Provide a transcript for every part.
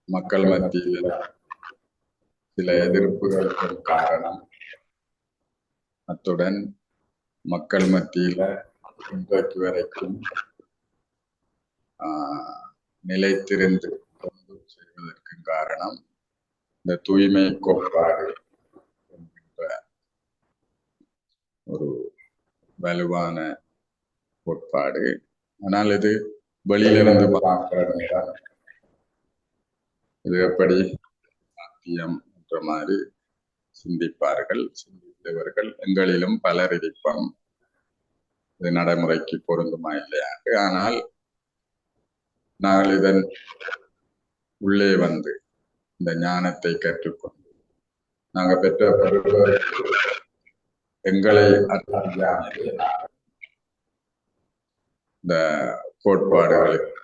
மக்கள் மத்தியில் சில எதிர்ப்புகளுக்கு காரணம். அத்துடன் மக்கள் மத்தியில இன்றைக்கு வரைக்கும் நிலைத்திருந்து கொண்டு செய்வதற்கு காரணம் இந்த தூய்மை கோட்பாடு என்கின்ற ஒரு வலுவான கோட்பாடு. ஆனால் இது வெளியிலிருந்து பார்க்கிற நேரம் இது எப்படி சாத்தியம் என்ற மாதிரி சிந்திப்பார்கள். சிந்தித்தவர்கள் எங்களிலும் பலர் இருப்போம், இது நடைமுறைக்கு பொருந்துமா இல்லையாண்டு. ஆனால் நாங்கள் இதன் உள்ளே வந்து இந்த ஞானத்தை கற்றுக்கொண்டு நாங்கள் பெற்ற எங்களை அறியாமலே இந்த கோட்பாடுகளுக்கு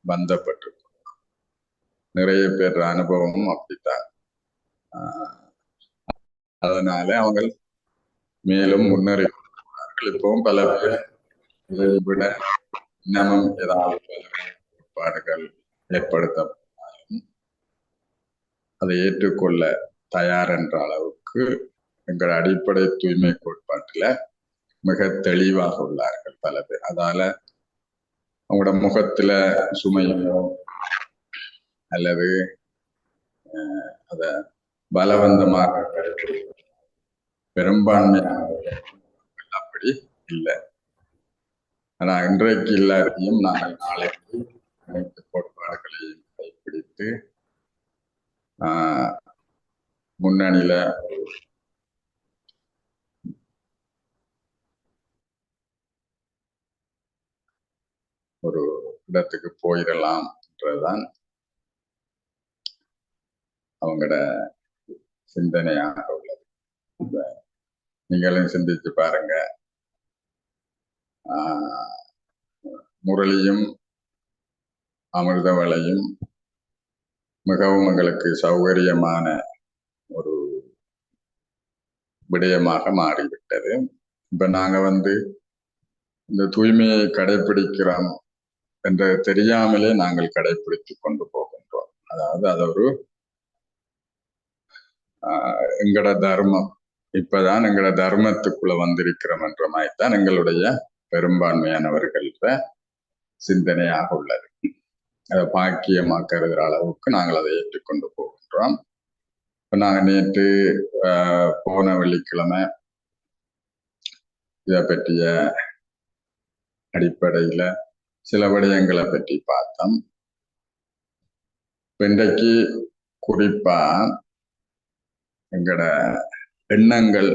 பந்தப்பட்டிருக்கோம். நிறைய பேர் அனுபவமும் அப்படித்தான். அதனால அவங்க மேலும் முன்னேறி இப்பவும் பல பேர் இதை விட இன்னமும் ஏதாவது கோட்பாடுகள் ஏற்படுத்தப்பட்டாலும் அதை ஏற்றுக்கொள்ள தயார் என்ற அளவுக்கு எங்கள் அடிப்படை தூய்மை கோட்பாட்டில் மிக தெளிவாக உள்ளார்கள் பல பேர். அதால அவங்களோட முகத்துல சுமையோ அல்லது அத பலவந்தமாக பெரும்பான்மையாக அப்படி இல்லை. ஆனா இன்றைக்கு இல்லாதையும் நாங்கள் நாளைக்கு அனைத்து கோட்பாடுகளையும் கைப்பிடித்து முன்னணியில ஒரு இடத்துக்கு போயிடலாம் என்றுதான் அவங்களோட சிந்தனையாக உள்ளது. நீங்களும் சிந்திச்சு பாருங்க. முரளியும் அமிர்தவளையும் மிகவும் எங்களுக்கு சௌகரியமான ஒரு விடயமாக மாறிவிட்டது. இப்ப நாங்க இந்த தூய்மையை கடைபிடிக்கிறோம் என்று தெரியாமலே நாங்கள் கடைபிடித்து கொண்டு போகின்றோம். அதாவது அது ஒரு எங்கட தர்மம், இப்பதான் எங்கட தர்மத்துக்குள்ள வந்திருக்கிறோம் என்ற மாதிரிதான் எங்களுடைய பெரும்பான்மையானவர்கள சிந்தனையாக உள்ளது. அதை பாக்கியமாக்குற அளவுக்கு நாங்கள் அதை ஏற்றுக்கொண்டு போகின்றோம். இப்ப நாங்க நேற்று போன வெள்ளிக்கிழமை இதை பற்றிய அடிப்படையில சில விடயங்களை பற்றி பார்த்தோம். இன்றைக்கு குறிப்பா எங்கட எண்ணங்கள்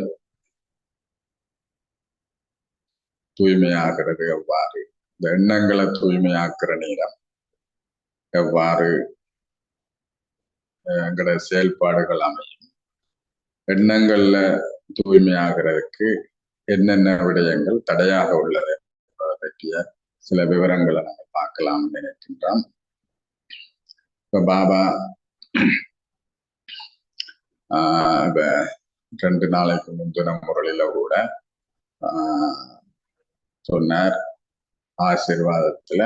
தூய்மையாகிறது எவ்வாறு, இந்த எண்ணங்களை தூய்மையாக்குற நேரம் எவ்வாறு எங்கட செயல்பாடுகள் அமையும், எண்ணங்கள்ல தூய்மையாகிறதுக்கு என்னென்ன விடயங்கள் தடையாக உள்ளது பற்றிய சில விவரங்களை நம்ம பார்க்கலாம்னு நினைக்கின்றோம். இப்ப பாபா இப்ப 2 நாளைக்கு முந்தின முறையில கூட சொன்னார், ஆசீர்வாதத்துல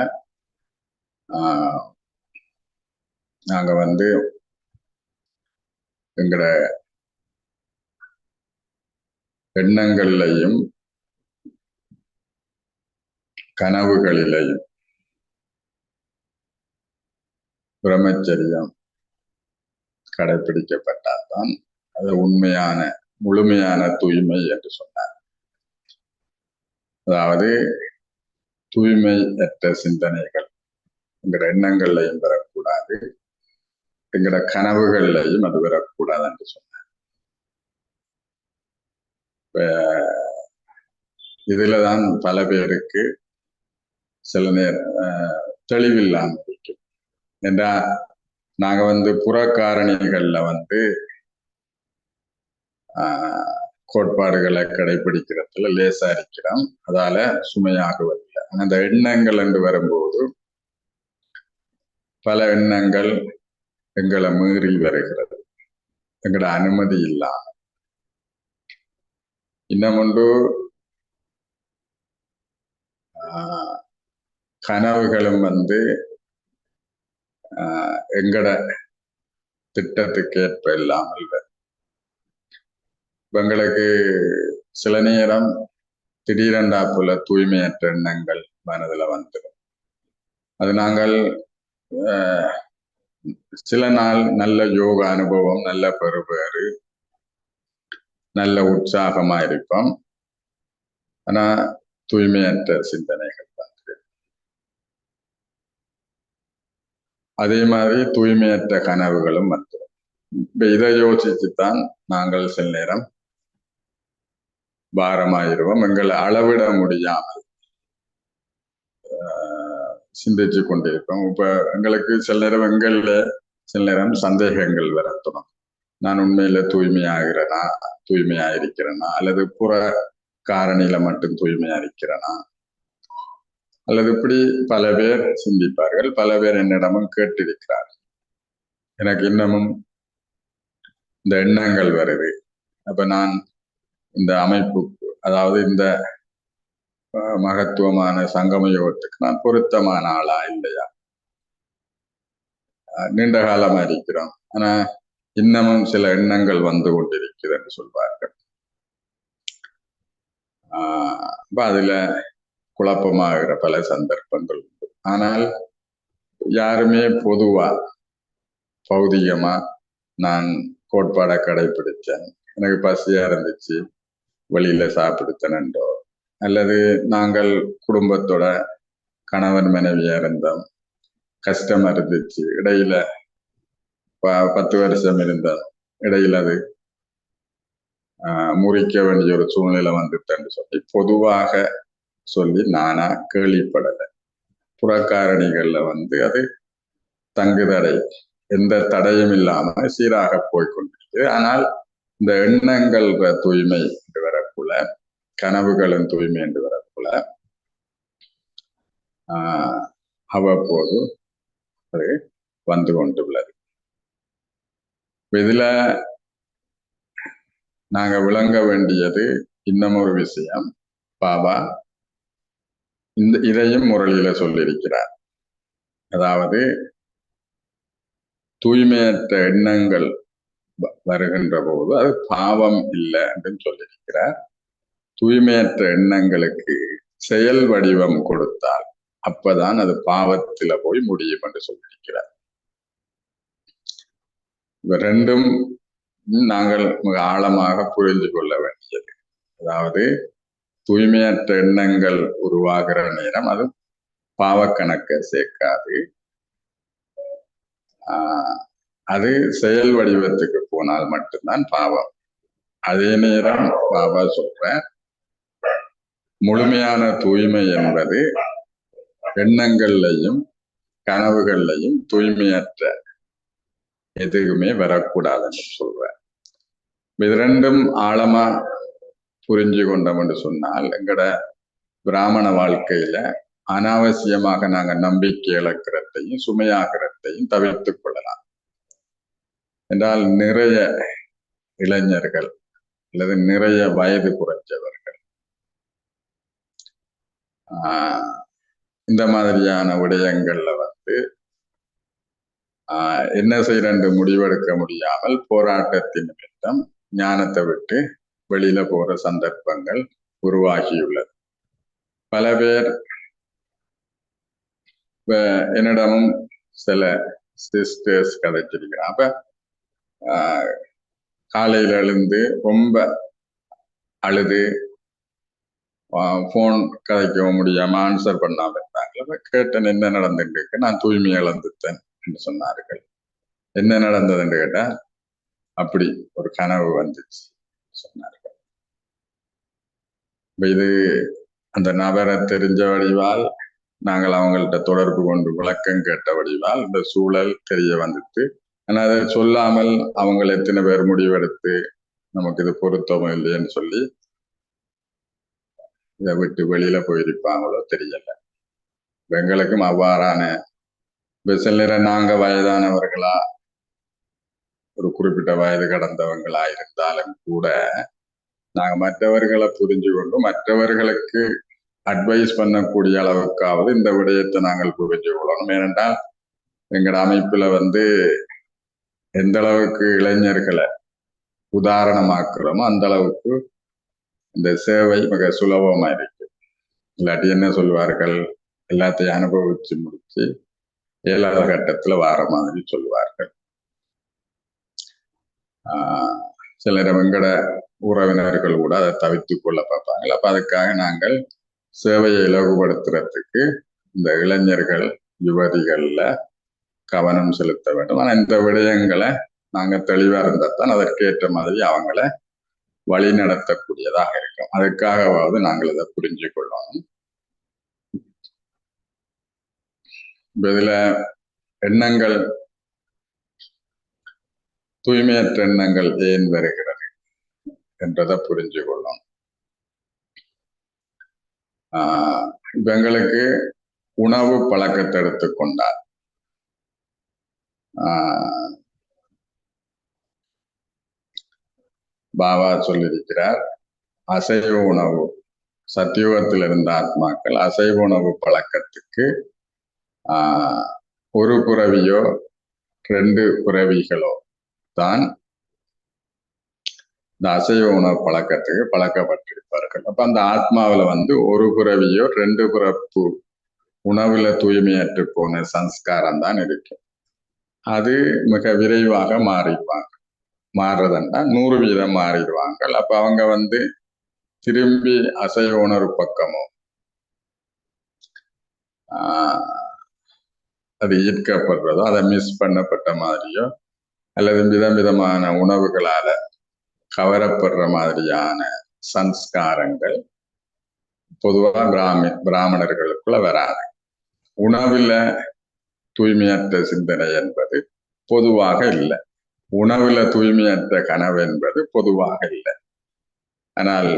நாங்க எங்கட எண்ணங்கள்லையும் கனவுகளிலையும் பிரம்மச்சரியம் கடைபிடிக்கப்பட்டால்தான் அது உண்மையான முழுமையான தூய்மை என்று சொன்னார். அதாவது தூய்மையற்ற சிந்தனைகள் எங்கட எண்ணங்கள்லையும் வரக்கூடாது, எங்கட கனவுகள்லையும் அது வரக்கூடாது என்று சொன்னார். இதுலதான் பல பேருக்கு சில நேரம் தெளிவில்லாமல் இருக்கும். ஏன்னா நாங்க புறக்காரணிகள்ல கோட்பாடுகளை கடைபிடிக்கிறதுல லேசா இருக்கிறோம், அதால சுமையாகுவதில்லை. அந்த எண்ணங்கள் என்று வரும்போது பல எண்ணங்கள் எங்களை மீறி வருகிறது, எங்களோட அனுமதி இல்லாம. இன்னும் ஒன்று, கனவுகளும் எங்கட திட்டத்துக்கு ஏற்ப இல்லாமல் எங்களுக்கு சில நேரம் திடீரென்றாப்புல தூய்மையற்ற எண்ணங்கள் மனதில் வந்துடும். அது நாங்கள் சில நாள் நல்ல யோக அனுபவம், நல்ல பெறுபேறு, நல்ல உற்சாகமா இருப்போம். ஆனா தூய்மையற்ற சிந்தனைகள் வந்து, அதே மாதிரி தூய்மையற்ற கனவுகளும் வந்துடும். இப்ப இதை யோசிச்சுத்தான் நாங்கள் சில நேரம் பாரமாயிருவோம். எங்களை அளவிட முடியாமல் சிந்திச்சு கொண்டிருப்போம். இப்ப எங்களுக்கு சில நேரம் சில நேரம் சந்தேகங்கள் வரத்தணும். நான் உண்மையில தூய்மையா இருக்கிறேனா, அல்லது புற காரணியில மட்டும் தூய்மையா இருக்கிறேனா, அல்லது இப்படி பல பேர் சிந்திப்பார்கள். பல பேர் என்னிடமும் கேட்டிருக்கிறார்கள். எனக்கு இன்னமும் இந்த எண்ணங்கள் வருது. அப்ப நான் இந்த அமைப்பு, அதாவது இந்த மகத்துவமான சங்கம யோகத்துக்கு நான் பொருத்தமான ஆளா இல்லையா? நீண்ட காலமா இருக்கிறோம், ஆனா இன்னமும் சில எண்ணங்கள் வந்து கொண்டிருக்கிறது என்று சொல்வார்கள். அதுல குழப்பமாகிற பல சந்தர்ப்பங்கள் உண்டு. ஆனால் யாருமே பொதுவா பௌதிகமா நான் கோட்பாடை கடைபிடிச்சேன், எனக்கு பசியா இருந்துச்சு வெளியில சாப்பிடுத்தனன்றோ, அல்லது நாங்கள் குடும்பத்தோட கணவன் மனைவியா இருந்தோம், கஷ்டமா இருந்துச்சு, இடையில 10 வருஷம் இருந்தோம், இடையில அது முறிக்க வேண்டிய ஒரு சூழ்நிலை வந்துட்டேன்னு சொல்லி பொதுவாக சொல்லி நானா கேள்விப்படலை. புறக்காரணிகள்ல வந்து அது தங்குதடை, எந்த தடையும் இல்லாம சீராக போய்கொண்டிருக்கு. ஆனால் இந்த எண்ணங்கள் தூய்மை என்று வரக்குள்ள, கனவுகளின் தூய்மை என்று வரக்குள்ள அவ்வப்போது அது வந்து கொண்டுள்ளது. இதுல நாங்க விளங்க வேண்டியது இன்னும் ஒரு விஷயம். பாபா இதையும் முரளியில சொல்லியிருக்கிறார். அதாவது தூய்மையற்ற எண்ணங்கள் வருகின்ற போது அது பாவம் இல்லை என்று சொல்லியிருக்கிறார். தூய்மையற்ற எண்ணங்களுக்கு செயல் வடிவம் கொடுத்தால் அப்பதான் அது பாவத்தில போய் முடியும் என்று சொல்லியிருக்கிறார். இவ ரெண்டும் நாங்கள் மிக ஆழமாக புரிந்து கொள்ள வேண்டியது. அதாவது தூய்மையற்ற எண்ணங்கள் உருவாகிற நேரம் அது பாவக்கணக்க சேர்க்காது, அது செயல் வடிவத்துக்கு போனால் மட்டும்தான் பாவம். அதே நேரம் பாபா சொல்ற முழுமையான தூய்மை என்பது எண்ணங்கள்லையும் கனவுகள்லையும் தூய்மையற்ற எதுவுமே வரக்கூடாதுன்னு சொல்ற. இது ரெண்டும் ஆழமா புரிஞ்சு கொண்டோம் என்று சொன்னால் எங்கட பிராமண வாழ்க்கையில அனாவசியமாக நாங்க நம்பிக்கை இழக்கிறதையும் சுமையாகிறதையும் தவிர்த்து கொள்ளலாம். என்றால் நிறைய இளைஞர்கள் அல்லது நிறைய வயது குறைஞ்சவர்கள் இந்த மாதிரியான விடயங்கள்ல வந்து என்ன செய்யறது முடிவெடுக்க முடியாமல் போராட்டத்தின் நிமித்தம் ஞானத்தை விட்டு வெளியில போற சந்தர்ப்பங்கள் உருவாகியுள்ளது. பல பேர் என்னிடமும் சில சிஸ்டர்ஸ் கிடைச்சிருக்கிறான். அப்ப காலையில எழுந்து ரொம்ப அழுது போன் கதைக்க முடியாம ஆன்சர் பண்ணாம இருந்தாங்க. கேட்டேன், என்ன நடந்துட்டு இருக்கு? நான் தூய்மையை இழந்துட்டேன் என்று சொன்னார்கள். என்ன நடந்ததுன்னு கேட்டா, அப்படி ஒரு கனவு வந்துச்சு சொன்னார்கள். இது அந்த நபரை தெரிஞ்ச வடிவால் நாங்கள் அவங்கள்ட்ட தொடர்பு கொண்டு விளக்கம் கேட்ட வடிவால் இந்த சூழல் தெரிய வந்துட்டு, ஆனால் அதை சொல்லாமல் அவங்க எத்தனை பேர் முடிவெடுத்து நமக்கு இது பொருத்தமோ இல்லைன்னு சொல்லி இதை விட்டு வெளியில போயிருப்பாங்களோ தெரியல. எங்களுக்கும் அவ்வாறான சில நேரம் நாங்க வயதானவர்களா ஒரு குறிப்பிட்ட வயது கடந்தவங்களா இருந்தாலும் கூட நாங்க மற்றவர்களை புரிஞ்சு கொண்டு மற்றவர்களுக்கு அட்வைஸ் பண்ணக்கூடிய அளவுக்காவது இந்த விடயத்தை நாங்கள் புரிஞ்சு கொள்ளணும். ஏனென்றால் எங்கட அமைப்புல எந்த அளவுக்கு இளைஞர்களை உதாரணமாக்குறோமோ அந்த அளவுக்கு இந்த சேவை மிக சுலபமா இருக்கு. இல்லாட்டி என்ன சொல்வார்கள், எல்லாத்தையும் அனுபவிச்சு முடிச்சு 7வது கட்டத்துல வார மாதிரி சொல்லுவார்கள். சிலர் எங்கட உறவினர்கள் கூட அதை தவிர்த்து கொள்ள பார்ப்பாங்க. அப்ப அதுக்காக நாங்கள் சேவையை இலகுபடுத்துறதுக்கு இந்த இளைஞர்கள் யுவதிகள்ல கவனம் செலுத்த வேண்டும். ஆனா இந்த விடயங்களை நாங்க தெளிவா இருந்தால்தான் அதற்கேற்ற மாதிரி அவங்கள வழி நடத்தக்கூடியதாக இருக்கும். அதுக்காகவாவது நாங்கள் இதை புரிஞ்சு கொள்ளணும். இதுல எண்ணங்கள், தூய்மையற்ற எண்ணங்கள் ஏன் வருகிறது என்றதை புரிஞ்சு கொள்ளணும். இப்ப எங்களுக்கு உணவு பழக்கத்தை எடுத்துக்கொண்டால் பாபா சொல்லியிருக்கிறார், அசைவ உணவு சத்தியுகத்தில் இருந்த ஆத்மாக்கள் அசைவ உணவு பழக்கத்துக்கு ஒரு புறவியோ 2 புறவிகளோ தான் இந்த அசைவ உணவு பழக்கத்துக்கு பழக்கப்பட்டிருப்பார்கள். அப்ப அந்த ஆத்மாவில ஒரு புறவியோ 2 புறப்பு உணவுல தூய்மையற்று போன சம்ஸ்காரம் தான் இருக்கு. அது மிக விரைவாக மாறிடுவாங்க. மாறுறதுன்னா 100% மாறிடுவாங்க. அப்ப அவங்க திரும்பி அசைவ உணர்வு பக்கமோ அது ஈர்க்கப்படுறதோ, அதை மிஸ் பண்ணப்பட்ட மாதிரியோ அல்லது விதவிதமான உணவுகளால கவரப்படுற மாதிரியான சம்ஸ்காரங்கள் பொதுவா பிராமணர்களுக்குள்ள வராது. உணவுல தூய்மையற்ற சிந்தனை என்பது பொதுவாக இல்லை. உணவுல தூய்மையற்ற கனவு என்பது பொதுவாக இல்லை. ஆனால்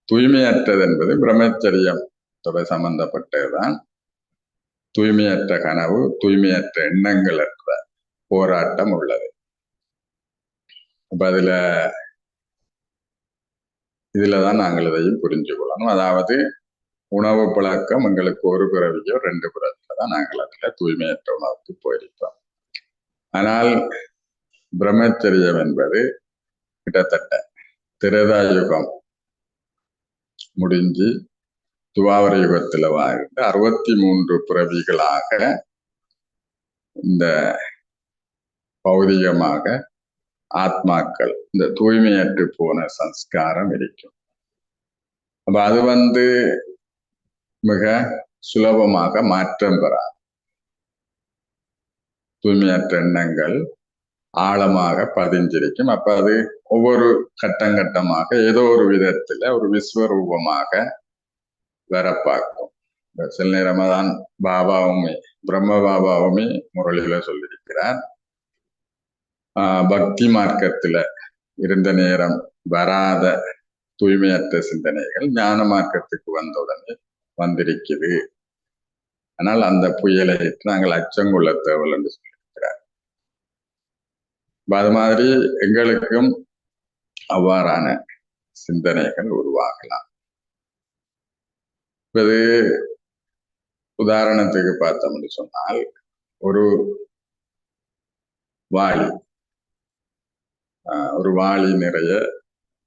தூய்மையற்றது என்பது பிரம்மச்சரியத்தோட சம்பந்தப்பட்டதுதான். தூய்மையற்ற கனவு, தூய்மையற்ற எண்ணங்கள் என்ற போராட்டம் உள்ளது. அப்ப இதுலதான் நாங்கள் இதையும் புரிஞ்சு கொள்ளணும். அதாவது உணவு பழக்கம் எங்களுக்கு ஒரு பிறவியோ 2 பிறவில தான் நாங்கள் அதுல தூய்மையற்ற உணவுக்கு போயிருக்கோம். ஆனால் பிரம்மச்சரியம் என்பது கிட்டத்தட்ட திரேதா யுகம் முடிஞ்சு துவாபர யுகத்துல வாழ்ந்து 63 பிறவிகளாக இந்த பௌதிகமாக ஆத்மாக்கள் இந்த தூய்மையற்று போன சம்ஸ்காரம் இருக்கும். அப்ப அது மிக சுலபமாக மாற்றம் பெறாது. தூய்மையற்ற எண்ணங்கள் ஆழமாக பதிஞ்சிருக்கும். அப்ப அது ஒவ்வொரு கட்டமாக ஏதோ ஒரு விதத்துல ஒரு விஸ்வரூபமாக வர பார்க்கும். சில நேரமாதான் பாபாவுமே பிரம்ம பாபாவுமே முரளியில சொல்லியிருக்கிறார், பக்தி மார்க்கத்துல இருந்த நேரம் வராத தூய்மையற்ற சிந்தனைகள் ஞான மார்க்கத்துக்கு வந்தவுடனே வந்திருக்குது. ஆனால் அந்த புயலை நாங்கள் அச்சங்கொள்ள தேவல் என்று சொல்லியிருக்கிறார். அது மாதிரி எங்களுக்கும் அவ்வாறான சிந்தனைகள் உருவாகலாம். இது உதாரணத்துக்கு பார்த்தோம்னு சொன்னால், ஒரு வாளி நிறைய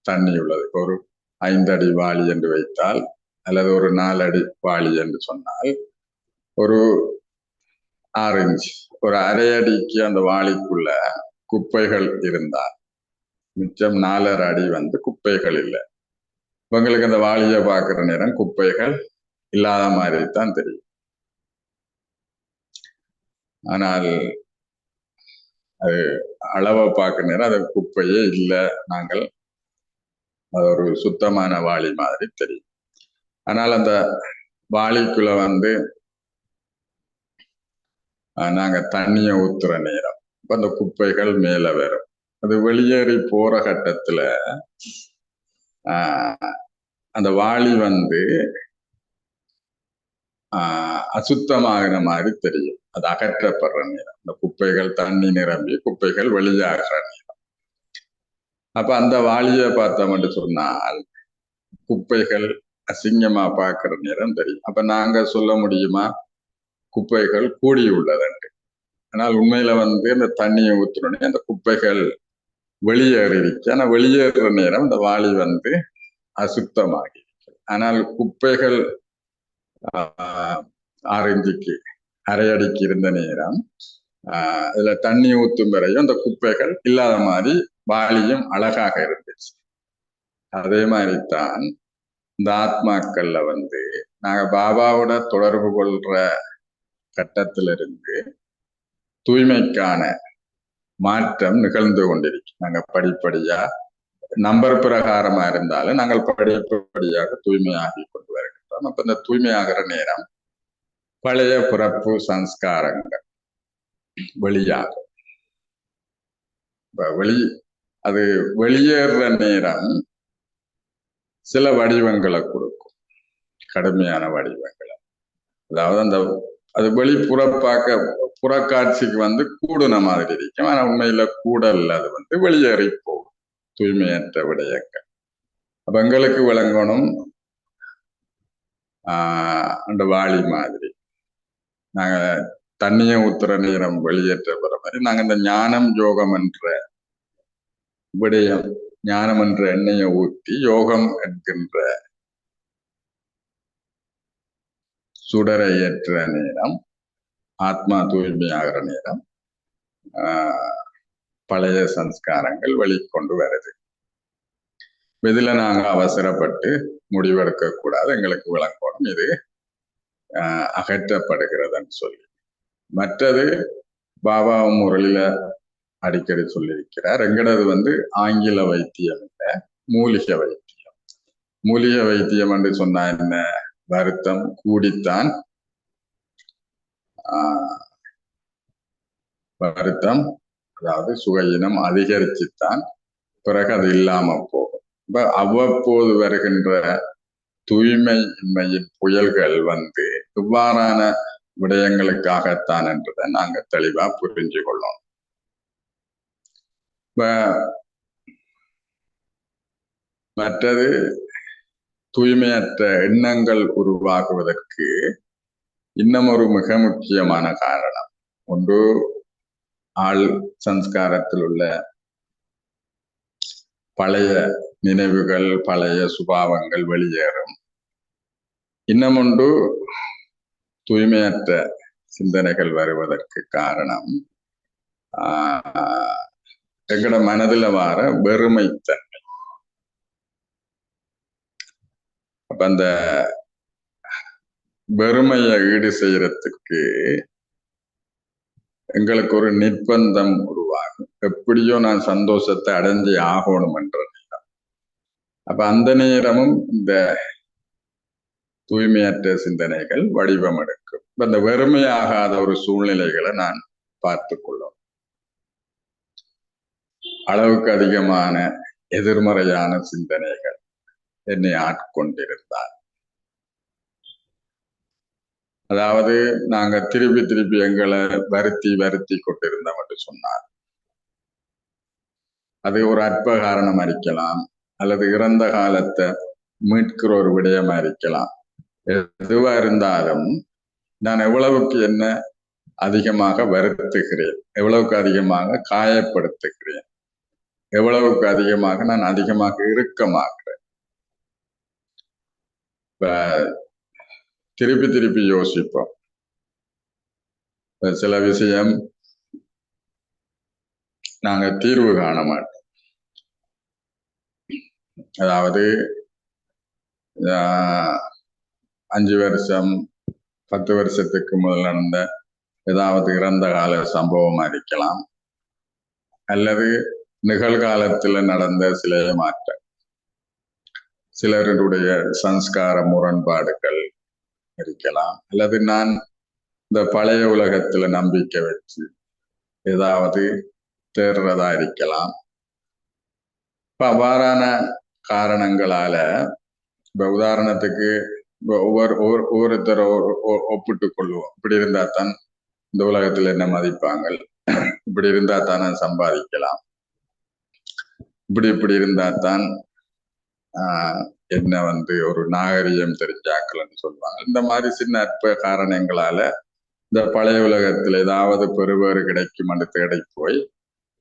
தண்ணி உள்ளது. ஒரு 5 அடி வாளி என்று வைத்தால் அல்லது ஒரு 4 அடி வாளி என்று சொன்னால், ஒரு 6 இன்ச் ஒரு அரை அடிக்கு அந்த வாளிக்குள்ள குப்பைகள் இருந்தால் மிச்சம் 4.5 அடி குப்பைகள் இல்லை. உங்களுக்கு அந்த வாளியை பார்க்கிற நேரம் குப்பைகள் இல்லாத மாதிரி தான் தெரியும். ஆனால் அது அளவை பார்க்க நேரம் அது குப்பையே இல்லை, நாங்கள் அது ஒரு சுத்தமான வாளி மாதிரி தெரியும். ஆனால் அந்த வாளிக்குள்ள நாங்க தண்ணிய ஊத்துற நேரம் அந்த குப்பைகள் மேல வரும். அது வெளியேறி போற கட்டத்துல அந்த வாளி அசுத்தமாகிற மாதிரி தெரியும். அது அகற்றப்படுற நேரம், அந்த குப்பைகள் தண்ணி நிரம்பி குப்பைகள் வெளியாகிற நேரம். அப்ப அந்த வாளியை பார்த்தோம்னு சொன்னால் குப்பைகள் அசிங்கமா பார்க்கிற நேரம் தெரியும். அப்ப நாங்க சொல்ல முடியுமா குப்பைகள் கூடி உள்ளதுண்டு? ஆனால் உண்மையில இந்த தண்ணியை ஊற்றுனோடனே அந்த குப்பைகள் வெளியேறிடுச்சு. ஆனா வெளியேறுற நேரம் இந்த வாளி அசுத்தமாகி, ஆனால் குப்பைகள் 6 இன்ச்சுக்கு அரை அடிக்கு இருந்த நேரம் இதுல தண்ணி ஊத்தும் வரையும் அந்த குப்பைகள் இல்லாத மாதிரி வாளியும் அழகாக இருந்துச்சு. அதே மாதிரிதான் இந்த ஆத்மாக்கள்ல நாங்க பாபாவோட தொடர்பு கொள்ற கட்டத்திலிருந்து தூய்மைக்கான மாற்றம் நிகழ்ந்து கொண்டிருக்கு. நாங்க படிப்படியா நம்பர் பிரகாரமா இருந்தாலும் நாங்கள் படிப்படியாக தூய்மையாகி கொண்டு வருகின்றோம். அப்ப இந்த தூய்மையாகிற நேரம் பழைய பிறப்பு சம்ஸ்காரங்கள் வெளியாகும். அது வெளியேற நேரம் சில வடிவங்களை கொடுக்கும், கடுமையான வடிவங்களை. அதாவது அது புறக்காட்சிக்கு கூடுன மாதிரி இருக்கும். ஆனா உண்மையில கூடல் அது வெளியேறி போகும், தூய்மையற்ற விடயங்கள். அப்ப எங்களுக்கு விளங்கணும் அந்த வாளி மாதிரி நாங்க தண்ணியை ஊத்துற நேரம் வெளியேற்ற பெற மாதிரி நாங்க இந்த ஞானம் யோகம் என்ற விடயம், ஞானம் என்ற எண்ணெயை ஊற்றி யோகம் என்கின்ற சுடரை ஏற்ற நேரம், ஆத்மா தூய்மையாகிற நேரம் பழைய சம்ஸ்காரங்கள் வெளிக்கொண்டு வருது. இதுல நாங்க அவசரப்பட்டு முடிவெடுக்க கூடாது. எங்களுக்கு விளங்கணும் இது அகற்றப்படுகிறதுன்னு சொல்லி. மற்றது பாபா முரளில அடிக்கடி சொல்லியிருக்கிறார், எங்கடது ஆங்கில வைத்தியம் இல்லை, மூலிகை வைத்தியம். மூலிகை வைத்தியம் என்று சொன்னா என்ன? வருத்தம் கூடித்தான் வருத்தம், அதாவது சுகையினம் அதிகரிச்சுத்தான் பிறகு அது இல்லாம போகும். இப்ப அவ்வப்போது வருகின்ற தூய்மையின்மையின் புயல்கள் இவ்வாறான விடயங்களுக்காகத்தான் என்றதை நாங்க தெளிவா புரிஞ்சு கொள்ளணும். மற்றது தூய்மையற்ற எண்ணங்கள் உருவாகுவதற்கு இன்னும் ஒரு மிக முக்கியமான காரணம். ஒன்று, ஆள் சம்ஸ்காரத்தில் உள்ள பழைய நினைவுகள், பழைய சுபாவங்கள் வெளியேறும். இன்னும் ஒன்று, தூய்மையற்ற சிந்தனைகள் வருவதற்கு காரணம் எங்கட மனதில் வார வெறுமைத்தன்மை. அப்ப அந்த வெறுமையை ஈடு செய்யறதுக்கு எங்களுக்கு ஒரு நிர்பந்தம் உருவாகும். எப்படியோ நான் சந்தோஷத்தை அடைஞ்சு ஆகணும் என்ற நேரம். அப்ப அந்த நேரமும் இந்த தூய்மையற்ற சிந்தனைகள் வடிவம் எடுக்கும். அந்த வெறுமையாகாத ஒரு சூழ்நிலைகளை நான் பார்த்து கொள்ளும். அளவுக்கு அதிகமான எதிர்மறையான சிந்தனைகள் என்னை ஆட்கொண்டிருந்தார். அதாவது நாங்க திருப்பி திருப்பி எங்களை வருத்தி கொண்டிருந்தோம் என்று சொன்னார். அது ஒரு அற்ப காரணம் இருக்கலாம், அல்லது இறந்த காலத்தை மீட்கிற ஒரு விடயமா இருக்கலாம். எதுவா இருந்தாலும் நான் எவ்வளவுக்கு என்ன அதிகமாக வருத்துகிறேன், எவ்வளவுக்கு அதிகமாக காயப்படுத்துகிறேன், எவ்வளவுக்கு அதிகமாக நான் அதிகமாக இறுக்கமாகிறேன். திருப்பி யோசிப்போம். சில விஷயம் நாங்க தீர்வு காண மாட்டோம். அதாவது 5 வருஷம் 10 வருஷத்துக்கு முதல் நடந்த ஏதாவது இறந்த கால சம்பவமா இருக்கலாம், அல்லது நிகழ்காலத்துல நடந்த சில மாற்றம், சிலருடைய சம்ஸ்கார முரண்பாடுகள் இருக்கலாம், அல்லது நான் இந்த பழைய உலகத்துல நம்பிக்கை வச்சு ஏதாவது தேர்றதா இருக்கலாம். இப்ப அவ்வாறான காரணங்களால இப்ப உதாரணத்துக்கு ஒவ்வொருத்தர ஒப்பிட்டு கொள்வோம். இப்படி இருந்தா தான் இந்த உலகத்துல என்ன மதிப்பாங்க, இப்படி இருந்தா தான் நான் சம்பாதிக்கலாம், இப்படி இருந்தா தான் என்ன ஒரு நாகரிகம் தெரிஞ்சாக்கலன்னு சொல்லுவாங்க. இந்த மாதிரி சின்ன அற்ப காரணங்களால இந்த பழைய உலகத்துல ஏதாவது பெறுவேறு கிடைக்கும் என்று தேடி போய்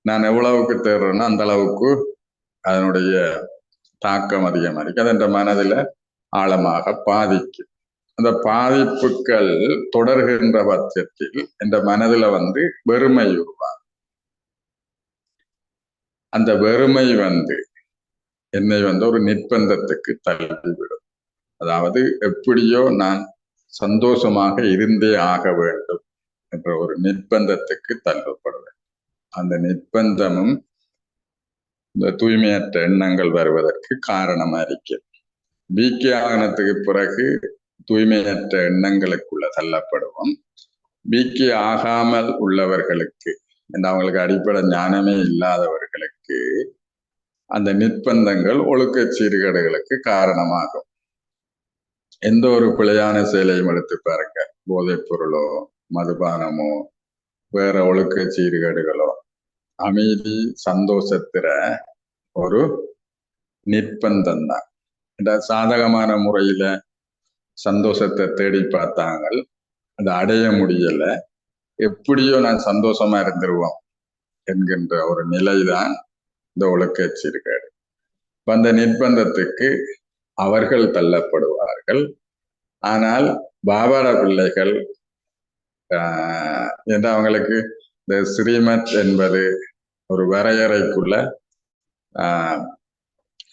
நான் எவ்வளவுக்கு தேடுறேன்னா அந்த அளவுக்கு அதனுடைய தாக்கம் அதிகமாக இருக்கு. அது என்ற மனதில ஆழமாக பாதிக்கும். அந்த பாதிப்புகள் தொடர்கின்ற பட்சத்தில் இந்த மனதில வெறுமை உருவாகும். அந்த வெறுமை என்னை ஒரு நிர்பந்தத்துக்கு தள்ளிவிடும். அதாவது எப்படியோ நான் சந்தோஷமாக இருந்தே ஆக வேண்டும் என்ற ஒரு நிர்பந்தத்துக்கு தள்ளப்படுவேன். அந்த நிர்பந்தமும் இந்த தூய்மையற்ற எண்ணங்கள் வருவதற்கு காரணமா இருக்கு. பிகே ஆகனத்துக்கு பிறகு தூய்மையற்ற எண்ணங்களுக்குள்ள தள்ளப்படுவோம். பிகே ஆகாமல் உள்ளவர்களுக்கு, அவங்களுக்கு அடிப்படை ஞானமே இல்லாதவர்களுக்கு அந்த நிர்பந்தங்கள் ஒழுக்க சீர்கேடுகளுக்கு காரணமாகும். எந்த ஒரு பிழையான செயலையும் எடுத்து பாருங்க, போதைப் பொருளோ மதுபானமோ வேற ஒழுக்க சீர்கேடுகளோ அமைதி சந்தோஷத்திற ஒரு நிர்பந்தம் தான். சாதகமான முறையில சந்தோஷத்தை தேடி பார்த்தாங்க, அதை அடைய முடியல, எப்படியோ நான் சந்தோஷமா இருந்துருவோம் என்கின்ற ஒரு நிலைதான் இந்த ஒழுக்க சீர்கேடு. அந்த நிர்பந்தத்துக்கு அவர்கள் தள்ளப்படுவார்கள். ஆனால் பாபார பிள்ளைகள் என்று அவங்களுக்கு இந்த ஸ்ரீமத் என்பது ஒரு வரையறைக்குள்ள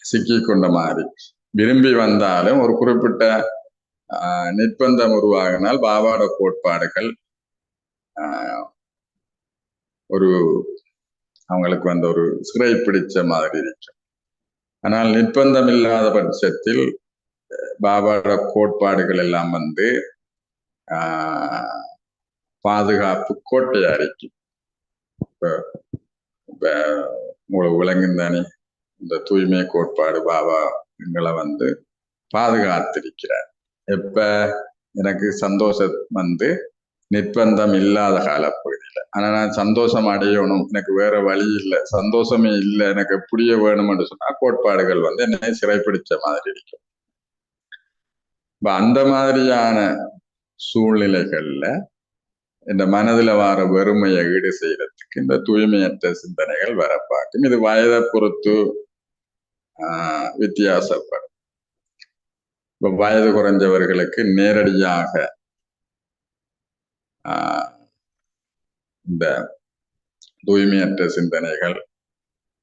சிக்கிக்கொண்ட மாதிரி, விரும்பி வந்தாலும் ஒரு குறிப்பிட்ட நிர்பந்தம் உருவாகினால் பாபாட கோட்பாடுகள் ஒரு அவங்களுக்கு ஒரு சிறை பிடிச்ச மாதிரி இருக்கும். ஆனால் நிர்பந்தம் இல்லாத பட்சத்தில் பாபாட கோட்பாடுகள் எல்லாம் பாதுகாப்பு கோட்டையா இருக்கும். இப்ப உங்களுக்கு விளங்கும் தானே, இந்த தூய்மை கோட்பாடு பாபா எங்களை பாதுகாத்திருக்கிறார். எப்ப எனக்கு சந்தோஷம் நிர்பந்தம் இல்லாத காலப்பகுதியில, ஆனா நான் சந்தோஷம் அடையணும், எனக்கு வேற வழி இல்லை, சந்தோஷமே இல்லை, எனக்கு எப்படியே வேணும்னு சொன்னா கோட்பாடுகள் என்னை சிறைப்பிடிச்ச மாதிரி இருக்கும். இப்ப அந்த மாதிரியான சூழ்நிலைகள்ல இந்த மனதுல வார வெறுமையை ஈடு செய்யறதுக்கு இந்த தூய்மையற்ற சிந்தனைகள் வர பார்க்கும். இது வயதை பொறுத்து வித்தியாசப்படும். இப்ப வயது குறைஞ்சவர்களுக்கு நேரடியாக இந்த தூய்மையற்ற சிந்தனைகள்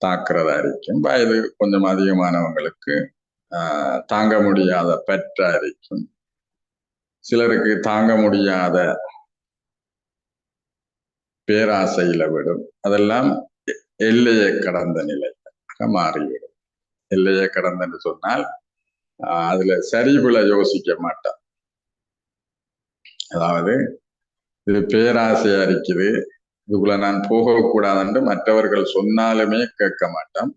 தாக்குறதா இருக்கும். வயது கொஞ்சம் அதிகமானவங்களுக்கு தாங்க முடியாத பற்றா இருக்கும். சிலருக்கு தாங்க முடியாத பேராசையில விடும். அதெல்லாம் எல்லையை கடந்த நிலையாக மாறிவிடும். எல்லையை கடந்தன்னு சொன்னால் அதுல சரிவுல யோசிக்க மாட்டான். அதாவது இது பேராசையா இருக்குது, இதுக்குள்ள நான் போகக்கூடாதுன்னு மற்றவர்கள் சொன்னாலுமே கேட்க மாட்டான்,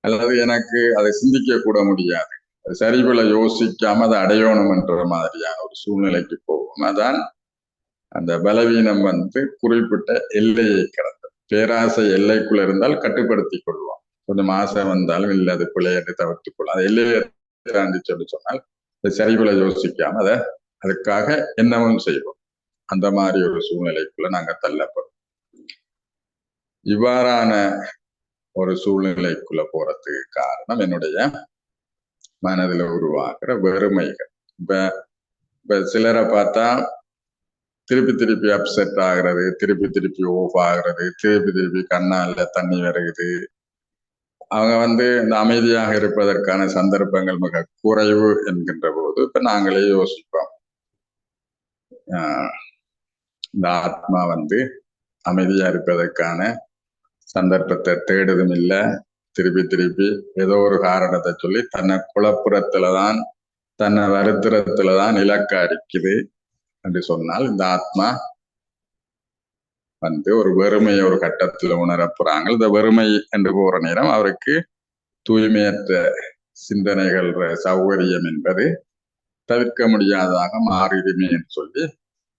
அல்லது எனக்கு அதை சிந்திக்க கூட முடியாது, சரிவுல யோசிக்காம அதை அடையணும் என்ற மாதிரியான ஒரு சூழ்நிலைக்கு போகும். அதான் அந்த பலவீனம் குறிப்பிட்ட எல்லையை கடந்தது. பேராசை எல்லைக்குள்ள இருந்தால் கட்டுப்படுத்தி கொள்வோம், கொஞ்சம் ஆசை வந்தாலும் இல்லை அது பிள்ளையை தவிர்த்துக் கொள்ளும். அது எல்லையை தாண்டி சொன்னால் சரிவுல யோசிக்காம அதுக்காக என்னவும் செய்வோம். அந்த மாதிரி ஒரு சூழ்நிலைக்குள்ள நாங்க தள்ளப்படும். இவ்வாறான ஒரு சூழ்நிலைக்குள்ள போறதுக்கு காரணம் என்னுடைய மனதில் உருவாக்குற வெறுமைகள். இப்ப சிலரை பார்த்தா திருப்பி அப்செட் ஆகுறது, திருப்பி ஓஃப் ஆகுறது, திருப்பி கண்ணால தண்ணி வருகுது. அவங்க இந்த அமைதியாக இருப்பதற்கான சந்தர்ப்பங்கள் மிக குறைவு என்கின்ற போது இப்ப நாங்களே யோசிப்போம், இந்த ஆத்மா அமைதியா இருப்பதற்கான சந்தர்ப்பத்தை தேடுதும் இல்லை, திருப்பி ஏதோ ஒரு காரணத்தை சொல்லி தன்னை குழப்புறத்துலதான் தன்னை வருத்திரத்துலதான் இலக்கா இருக்குது என்று சொன்னால் இந்த ஆத்மா ஒரு வெறுமையை ஒரு கட்டத்துல உணரப்போறாங்க. இந்த வெறுமை என்று போற நேரம் அவருக்கு தூய்மையற்ற சிந்தனைகள் சௌகரியம் என்பது தவிர்க்க முடியாததாக மாறிடுமே என்று சொல்லி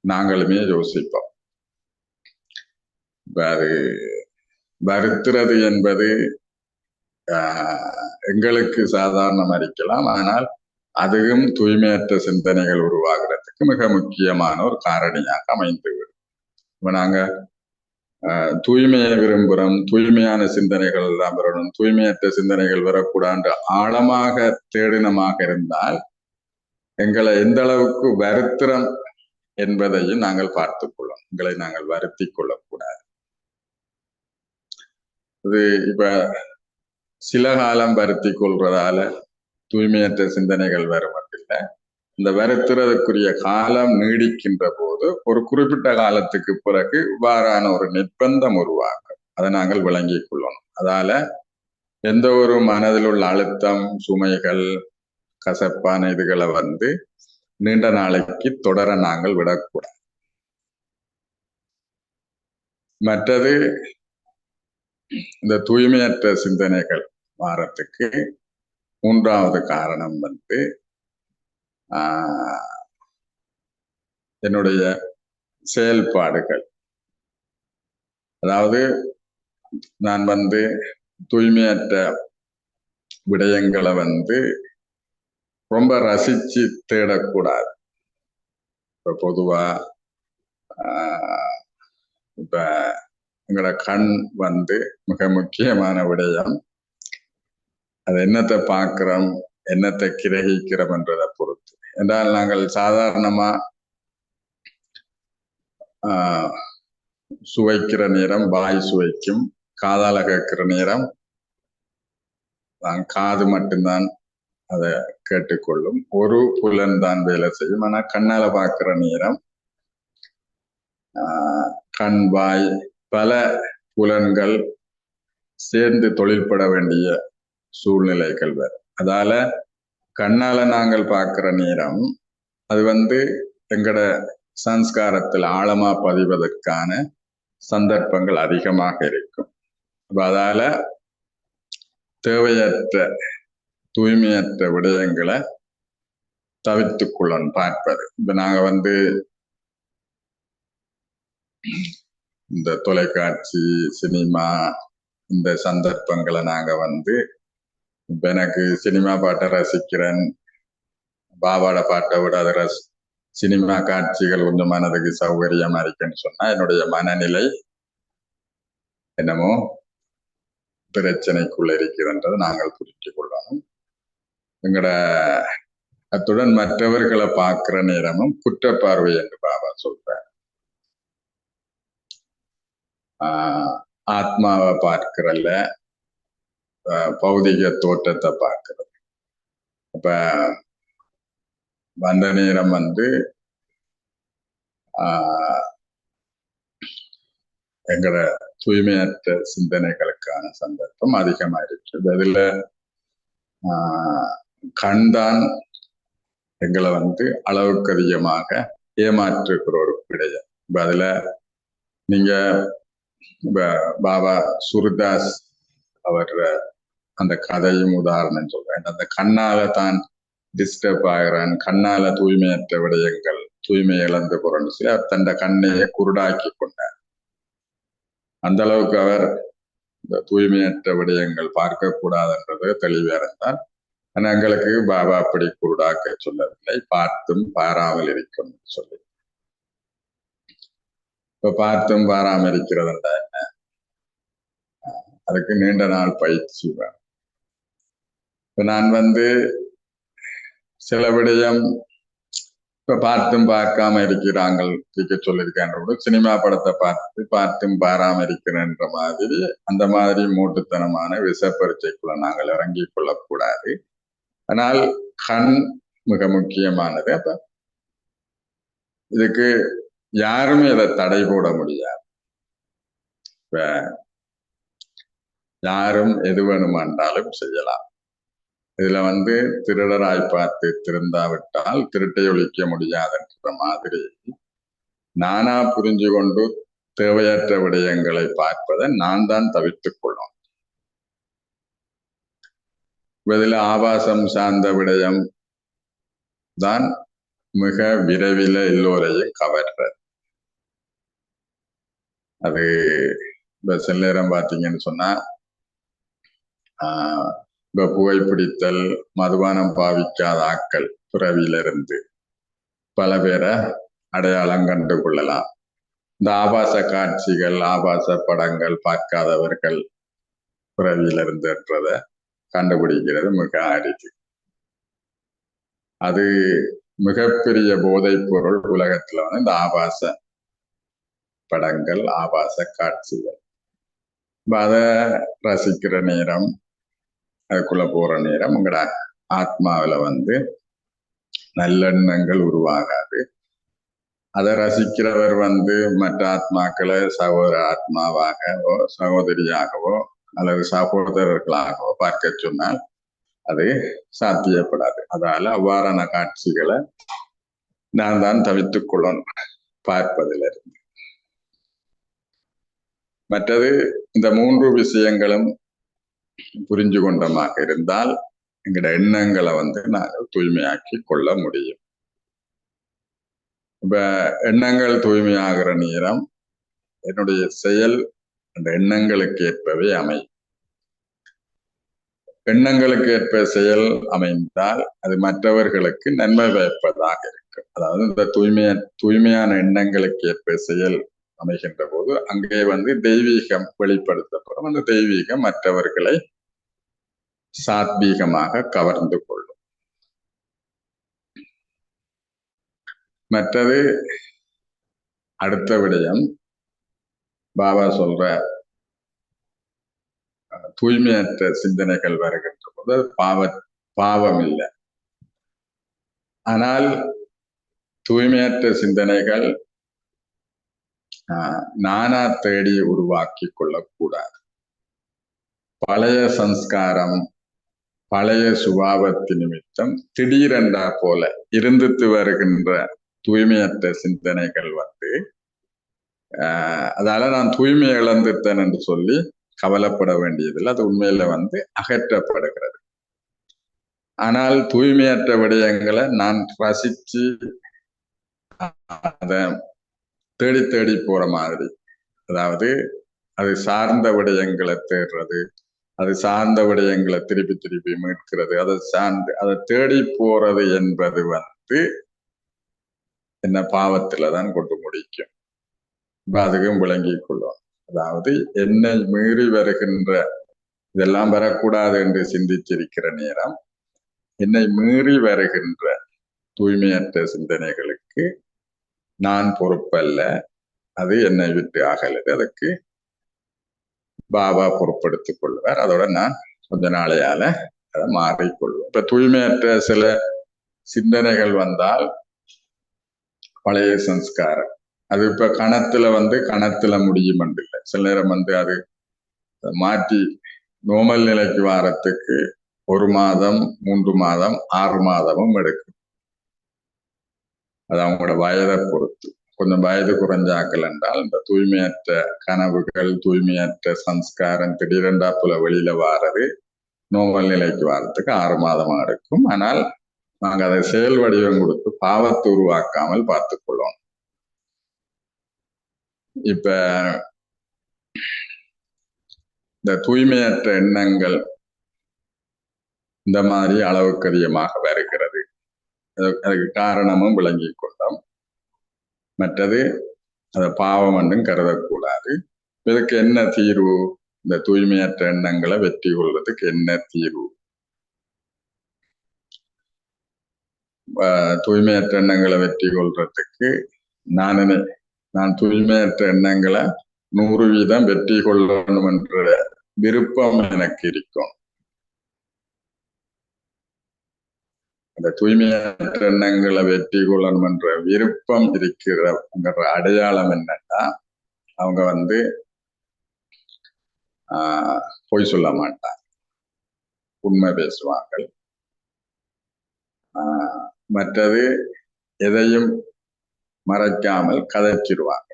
நாங்களுமே யோசிப்போம். அது வருத்துறது என்பது எங்களுக்கு சாதாரணமா இருக்கலாம், ஆனால் அதுவும் தூய்மையற்ற சிந்தனைகள் உருவாகிறதுக்கு மிக முக்கியமான ஒரு காரணியாக அமைந்துவிடும். இப்ப நாங்க தூய்மையை விரும்புகிறோம், தூய்மையான சிந்தனைகள் எல்லாம் வரணும், தூய்மையற்ற சிந்தனைகள் வரக்கூடாது ஆழமாக தேடினமாக இருந்தால் எங்களை எந்த அளவுக்கு வருத்திரம் என்பதையும் நாங்கள் பார்த்துக் கொள்ளணும். எங்களை நாங்கள் வருத்தி கொள்ளக்கூடாது. இது இப்ப சில காலம் வருத்தி கொள்றதால தூய்மையற்ற சிந்தனைகள் வருவதில்லை. இந்த வருத்துறதுக்குரிய காலம் நீடிக்கின்ற போது ஒரு குறிப்பிட்ட காலத்துக்கு பிறகு இவ்வாறான ஒரு நிர்பந்தம் உருவாகும். அதை நாங்கள் விளங்கிக் கொள்ளணும். அதால எந்த ஒரு மனதில் உள்ள அழுத்தம், சுமைகள், கசப்பான இதுகளை நீண்ட நாளைக்கு தொடர நாங்கள் விடக்கூடாது. மற்றது இந்த தூய்மையற்ற சிந்தனைகள் மாறத்துக்கு மூன்றாவது காரணம் என்னுடைய செயல்பாடுகள். அதாவது நான் தூய்மையற்ற விடயங்களை ரொம்ப ரசிச்சு தேடக்கூடாது. இப்ப பொதுவா இப்ப எங்களோட கண் மிக முக்கியமான விடயம். அது என்னத்தை பார்க்கிறோம், என்னத்தை கிரகிக்கிறோம் என்றதை பொறுத்து. என்றால் நாங்கள் சாதாரணமா சுவைக்கிற நேரம் வாய் சுவைக்கும், காதால கேட்கிற நேரம் காது மட்டும்தான் அதை கேட்டுக்கொள்ளும், ஒரு புலன் தான் வேலை செய்யும். ஆனா கண்ணால பார்க்கிற நேரம் கண், வாய், பல புலன்கள் சேர்ந்து தொழில்பட வேண்டிய சூழ்நிலைகள் வரும். அதால கண்ணால நாங்கள் பார்க்கிற நேரம் அது எங்கட சம்ஸ்காரத்தில் ஆழமா பதிவதற்கான சந்தர்ப்பங்கள் அதிகமாக இருக்கும். அதால தேவையற்ற தூய்மையற்ற விடயங்களை தவிர்த்து கொள்ளணும் பார்ப்பது. இப்ப நாங்க இந்த தொலைக்காட்சி, சினிமா, இந்த சந்தர்ப்பங்களை நாங்க இப்ப எனக்கு சினிமா பாட்டை ரசிக்கிறேன், பாபாட பாட்டை விட அதை சினிமா காட்சிகள் கொஞ்சம் மனதுக்கு சௌகரியமா இருக்குன்னு சொன்னா என்னுடைய மனநிலை என்னமோ பிரச்சனைக்குள்ள இருக்கிறதுன்றதை நாங்கள் புரிந்து கொள்ளணும். எங்கட அத்துடன் மற்றவர்களை பார்க்கிற நேரமும் குற்றப்பார்வை என்று பாபா சொல்றார். ஆத்மாவை பார்க்கிறல்ல, பௌதிக தோற்றத்தை பார்க்கிறது. அப்ப வந்த நேரம் எங்கட தூய்மையற்ற சிந்தனைகளுக்கான சந்தர்ப்பம் அதிகமா இருக்குது. அதுல கண்தான் எங்களை அளவுக்கு அதிகமாக ஏமாற்றுகிற ஒரு விடயம். இப்ப அதுல நீங்க பாபா சுர்தாஸ் அவர் அந்த கதையும் உதாரணம் சொல்றேன். அந்த கண்ணால தான் டிஸ்டர்ப் ஆகிறான், கண்ணால தூய்மையற்ற விடயங்கள், தூய்மை இழந்து போறன்னு சொல்லி அவர் தன் கண்ணையை குருடாக்கி கொண்டார். அந்த அளவுக்கு அவர் இந்த தூய்மையற்ற விடயங்கள் பார்க்க கூடாதுன்றது தெளிவா இருந்தார். ஆனா எங்களுக்கு பாபா அப்படி குருடாக்க சொல்லவில்லை, பார்த்தும் பாராமல் இருக்கும் சொல்லி. இப்ப பார்த்தும் பாராமல் இருக்கிறதுண்டா என்ன? அதுக்கு நீண்ட நாள் பயிற்சி வேணும். இப்ப நான் சில விடயம் இப்ப பார்த்தும் பார்க்காம இருக்கிறாங்க சொல்லியிருக்காங்க. சினிமா படத்தை பார்த்தும் பாராம இருக்கிறன்ற மாதிரி அந்த மாதிரி மூட்டுத்தனமான விஷப்பரீட்சைக்குள்ள நாங்கள் இறங்கி கொள்ளக்கூடாது. ஆனால் கண் மிக முக்கியமானது. அப்ப இதுக்கு யாருமே இதை தடை போட முடியாது. இப்ப யாரும் எது வேணுமாண்டாலும் செய்யலாம். இதுல திருடராய் பார்த்து திருந்தாவிட்டால் திருட்டை ஒழிக்க முடியாதுன்ற மாதிரி நானா புரிஞ்சு கொண்டு தேவையற்ற விடயங்களை பார்ப்பதை நான் தான் தவிர்த்துக் கொள்ளும். இதில் ஆபாசம் சார்ந்த விடயம் தான் மிக விரைவில் எல்லோரையும் கவர்றது. அது இப்ப சில நேரம் பார்த்தீங்கன்னு சொன்னா இப்ப புகைப்பிடித்தல், மதுபானம் பாவிக்காத ஆக்கள் பிறவியிலிருந்து பல பேரை அடையாளம் கண்டு கொள்ளலாம். இந்த ஆபாச காட்சிகள், ஆபாச படங்கள் பார்க்காதவர்கள் பிறவியிலிருந்துன்றத கண்டுபிடிக்கிறது மிக அரிது. அது மிகப்பெரிய போதைப் பொருள் உலகத்துல வந்து இந்த ஆபாச படங்கள், ஆபாச காட்சிகள். அதை ரசிக்கிற நேரம், அதுக்குள்ள போற நேரம் உங்களோட ஆத்மாவில வந்து நல்லெண்ணங்கள் உருவாகாது. அதை ரசிக்கிறவர் வந்து மற்ற ஆத்மாக்களை சகோதர ஆத்மாவாகவோ சகோதரியாகவோ அல்லது சகோதரர்களாகவோ பார்க்க சொன்னால் அது சாத்தியப்படாது. அதால அவ்வாறான காட்சிகளை நான் தான் தவித்துக் கொள்ளணும் பார்ப்பதிலிருந்து. மற்றது இந்த 3 விஷயங்களும் புரிஞ்சு கொண்டமாக இருந்தால் எங்களோட எண்ணங்களை வந்து நாங்கள் தூய்மையாக்கி கொள்ள முடியும். இப்ப எண்ணங்கள் தூய்மையாகிற நேரம் என்னுடைய செயல் அந்த எண்ணங்களுக்கு ஏற்பவே அமையும். எண்ணங்களுக்கு ஏற்ப செயல் அமைந்தால் அது மற்றவர்களுக்கு நன்மை பயப்பதாக இருக்கும். அதாவது இந்த தூய்மையான எண்ணங்களுக்கு ஏற்ப செயல் அமைகின்ற போது அங்கே வந்து தெய்வீகம் வெளிப்படுத்தப்படும். அந்த தெய்வீகம் மற்றவர்களை சாத்வீகமாக கவர்ந்து கொள்ளும். மற்றது அடுத்த விடயம் பாபா சொல்ற தூய்மையற்ற சிந்தனைகள் வருகின்ற போது பாவம் இல்லை. ஆனால் தூய்மையற்ற சிந்தனைகள் நானா தேடி உருவாக்கி கொள்ளக்கூடாது. பழைய சம்ஸ்காரம், பழைய சுபாவத்து நிமித்தம் திடீரென்றா போல இருந்துட்டு வருகின்ற தூய்மையற்ற சிந்தனைகள் வந்து அதால நான் தூய்மை இழந்துட்டேன் என்று சொல்லி கவலைப்பட வேண்டியதில்லை. அது உண்மையில வந்து அகற்றப்படுகிறது. ஆனால் தூய்மையற்ற விடயங்களை நான் ரசிச்சு அத தேடி தேடி போற மாதிரி, அதாவது அது சார்ந்த விடயங்களை தேடுறது, அது சார்ந்த விடயங்களை திருப்பி திருப்பி மீட்கிறது, அதை தேடி போறது என்பது வந்து என்ன பாவத்துல தான் கொண்டு முடிக்கும். அதுக்கும் விளங்கிக் கொள்ளும். அதாவது என்னை மீறி வருகின்ற இதெல்லாம் வரக்கூடாது என்று சிந்திச்சிருக்கிற நேரம் என்னை மீறி வருகின்ற தூய்மையற்ற சிந்தனைகளுக்கு நான் பொறுப்பல்ல, அது என்னை விட்டு அகலுது. அதுக்கு பாபா பொறுப்படுத்திக் கொள்வார். அதோட நான் கொஞ்ச நாளையால அதை மாறிக்கொள்வேன். இப்ப தூய்மையற்ற சில சிந்தனைகள் வந்தால் பழைய சம்ஸ்காரம் அது இப்ப கணத்துல முடியும் இல்லை. சில நேரம் வந்து அது மாற்றி நோமல் நிலைக்கு வாரத்துக்கு 1 மாதம், 3 மாதம், 6 மாதமும் எடுக்கும். அது அவங்களோட வயதை பொறுத்து. கொஞ்சம் வயது குறைஞ்சாக்கள் என்றால் இந்த தூய்மையற்ற கனவுகள், தூய்மையற்ற சம்ஸ்காரம் திடீரென்றாப்புல வெளியில வாரது நோமல் நிலைக்கு வாரத்துக்கு 6 மாதமா எடுக்கும். ஆனால் நாங்க அதை செயல் வடிவம் கொடுத்து பாவத்தை உருவாக்காமல் பார்த்துக்கொள்ளோம். இப்ப இந்த தூய்மையற்ற எண்ணங்கள் இந்த மாதிரி அளவுக்கு அதிகமாக வருகிறது. அதுக்கு காரணமும் விளங்கி கொண்டோம். மற்றது அதை பாவம் என்றும் கருதக்கூடாது. இதுக்கு என்ன தீர்வு? இந்த தூய்மையற்ற எண்ணங்களை வெற்றி கொள்வதற்கு என்ன தீர்வு? தூய்மையற்ற எண்ணங்களை வெற்றி கொள்றதுக்கு நான் தூய்மையற்ற எண்ணங்களை 100% வெற்றி கொள்ளணும் என்ற விருப்பம் எனக்கு இருக்கும். அந்த தூய்மையற்ற எண்ணங்களை வெற்றி கொள்ளணும் என்ற விருப்பம் இருக்கிற அடையாளம் என்னன்னா, அவங்க வந்து பொய் சொல்ல மாட்டாங்க, உண்மை பேசுவாங்க. மற்றது எதையும் மறைக்காமல் கதைச்சிடுவாங்க.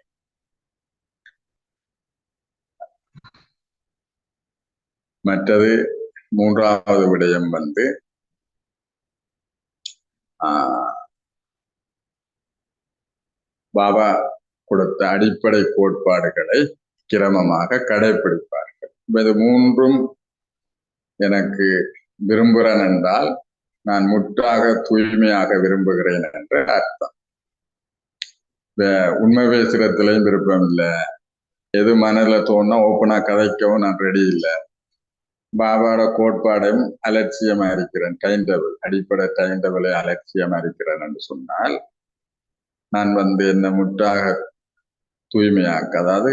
மற்றது 3வது விடயம் வந்து பாபா கொடுத்த அடிப்படை கோட்பாடுகளை கிரமமாக கடைபிடிப்பார்கள். இது 3ம் எனக்கு விரும்புகிறேன் என்றால் நான் முற்றாக தூய்மையாக விரும்புகிறேன் என்று அர்த்தம். உண்மை பேசுறதுலயும் விருப்பம் இல்லை, எது மனதில் தோணுனா ஓப்பனா கதைக்கவும் நான் ரெடி இல்லை. பாபாவோட கோட்பாடையும் அலட்சியமா இருக்கிறேன், டைம் டேபிள் அடிப்படை டைம் டேபிளை அலட்சியமா இருக்கிறேன் என்று சொன்னால் நான் என்ன முற்றாக தூய்மையாக்க, அதாவது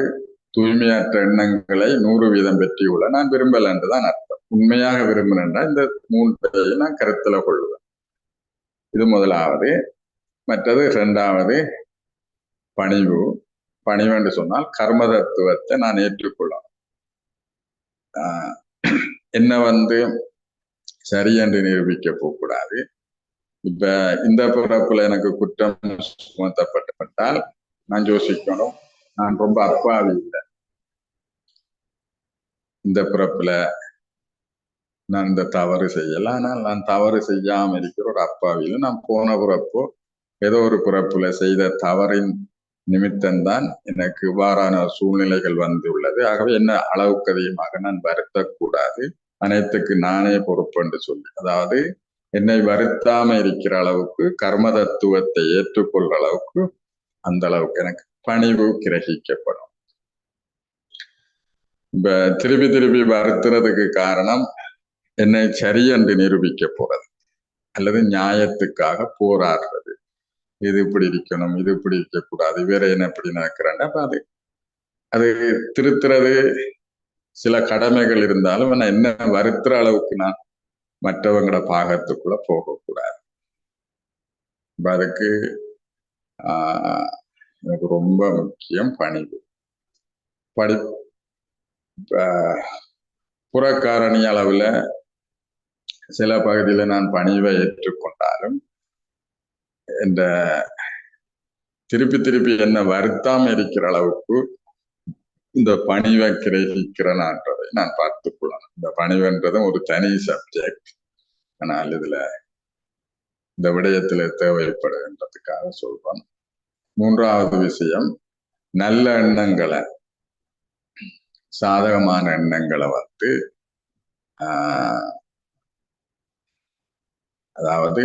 தூய்மையற்ற எண்ணங்களை 100% பெற்றியுள்ள நான் விரும்பல என்றுதான் அர்த்தம். உண்மையாக விரும்பினா இந்த 3 நான் கருத்துல கொள்வேன். இது முதலாவது. மற்றது 2வது பணிவு. பணிவு என்று சொன்னால் கர்ம தத்துவத்தை நான் ஏற்றுக்கொள்ளும். என்ன சரி என்று நிரூபிக்க போகக்கூடாது. இப்ப இந்த பிறப்புல எனக்கு குற்றம் சுமத்தப்பட்டால் நான் யோசிக்கணும், நான் ரொம்ப அப்பாவி இல்லை, இந்த பிறப்புல நான் இந்த தவறு செய்யல, ஆனால் நான் தவறு செய்யாம இருக்கிற ஒரு அப்பாவியில் நான் போன பிறப்போ ஏதோ ஒரு பிறப்புல செய்த தவறின் நிமித்தம்தான் எனக்கு இவ்வாறான சூழ்நிலைகள் வந்துள்ளது. ஆகவே என்ன அளவுக்கு அதிகமாக நான் வருத்தக்கூடாது, அனைத்துக்கு நானே பொறுப்பு என்று சொல்லி, அதாவது என்னை வருத்தாம இருக்கிற அளவுக்கு கர்ம தத்துவத்தை ஏற்றுக்கொள்ற அளவுக்கு அந்த அளவுக்கு எனக்கு பணிவு கிரகிக்கப்படும். இப்ப திருப்பி வருத்துறதுக்கு காரணம் என்னை சரி என்று நிரூபிக்க போறது அல்லது நியாயத்துக்காக போராடுறது. இது இப்படி இருக்கணும், இது இப்படி இருக்கக்கூடாது, வேற என்ன இப்படி நடக்கிறேன். அப்ப அது திருத்துறது சில கடமைகள் இருந்தாலும் என்ன வருத்துற அளவுக்கு நான் மற்றவங்களோட பாகத்துக்குள்ள போகக்கூடாது. அதுக்கு எனக்கு ரொம்ப முக்கியம் பணிவு. புறக்காரணி அளவுல சில பகுதியில நான் பணிவை ஏற்றுக்கொண்டாலும் இந்த திருப்பி என்ன வருத்தாம இருக்கிற அளவுக்கு இந்த பணிவை கிரகிக்கிறனான்றதை நான் பார்த்துக் கொள்ளணும். இந்த பணிவுன்றதும் ஒரு தனி சப்ஜெக்ட், ஆனால் இதுல இந்த விடயத்துல தேவைப்படுகின்றதுக்காக சொல்றோம். 3வது விஷயம், நல்ல எண்ணங்களை, சாதகமான எண்ணங்களை அதாவது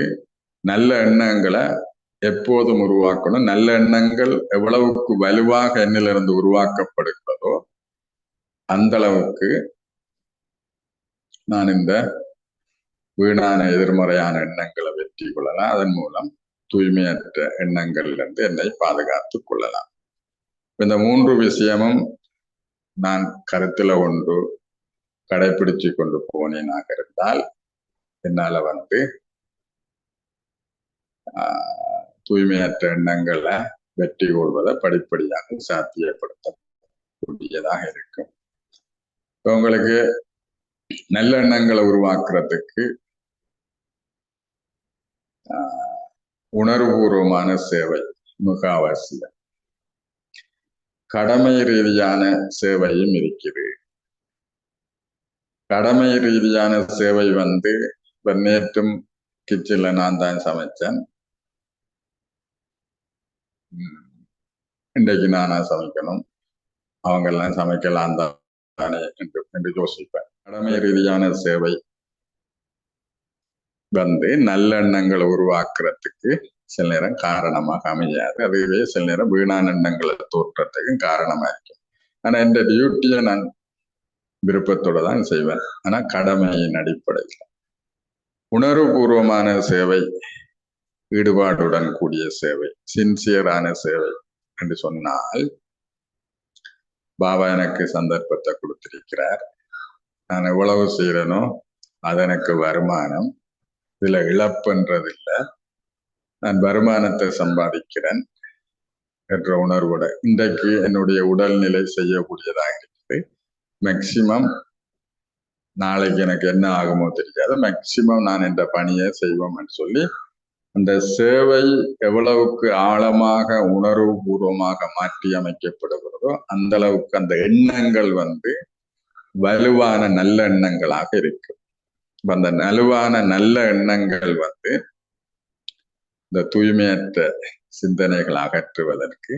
நல்ல எண்ணங்களை எப்போதும் உருவாக்கணும். நல்ல எண்ணங்கள் எவ்வளவுக்கு வலுவாக என்னிலிருந்து உருவாக்கப்படுகிறதோ அந்த அளவுக்கு நான் இந்த வீணான எதிர்மறையான எண்ணங்களை வெற்றி கொள்ளலாம். அதன் மூலம் தூய்மையற்ற எண்ணங்கள்லேருந்து என்னை பாதுகாத்துக் கொள்ளலாம். இந்த 3 விஷயமும் நான் கருத்துல கொண்டு கடைபிடிச்சு கொண்டு போனேனாக இருந்தால் என்னால தூய்மையற்ற எண்ணங்களை வெற்றி கொள்வதை படிப்படியாக சாத்தியப்படுத்தக்கூடியதாக இருக்கும். உங்களுக்கு நல்ல எண்ணங்களை உருவாக்குறதுக்கு உணர்வுபூர்வமான சேவை மிக அவசியம். கடமை ரீதியான சேவையும் இருக்குது. கடமை ரீதியான சேவை இப்ப நேற்றும் கிச்சன்ல நான் தான் சமைச்சேன், இன்றைக்கு நானா சமைக்கணும், அவங்க எல்லாம் சமைக்கலாம் தானே என்று யோசிப்பேன். கடமை ரீதியான சேவை நல்லெண்ணங்களை உருவாக்குறதுக்கு சில நேரம் காரணமாக அமையாது. அதுவே சில நேரம் வீணான எண்ணங்களை தோற்றத்துக்கும் காரணமா இருக்கும். ஆனா இந்த டியூட்டியை நான் விருப்பத்தோட தான் செய்வேன், ஆனா கடமையின் அடிப்படையில். உணர்வுபூர்வமான சேவை, ஈடுபாடுடன் கூடிய சேவை, சின்சியரான சேவை என்று சொன்னால், பாபா எனக்கு சந்தர்ப்பத்தை கொடுத்திருக்கிறார், நான் எவ்வளவு செய்யறேனோ அது எனக்கு வருமானம், இதுல இழப்புன்றது இல்லை, நான் வருமானத்தை சம்பாதிக்கிறேன் என்ற உணர்வோட இன்றைக்கு என்னுடைய உடல்நிலை செய்யக்கூடியதாக இருக்குது. மேக்சிமம் நாளைக்கு எனக்கு என்ன ஆகுமோ தெரியாது, மேக்சிமம் நான் இந்த பணியை செய்வோம்னு சொல்லி அந்த சேவை எவ்வளவுக்கு ஆழமாக உணர்வு பூர்வமாக மாற்றி அமைக்கப்படுகிறதோ அந்த அளவுக்கு அந்த எண்ணங்கள் வலுவான நல்ல எண்ணங்களாக இருக்கு. அந்த வலுவான நல்ல எண்ணங்கள் இந்த தூய்மையற்ற சிந்தனைகள் அகற்றுவதற்கு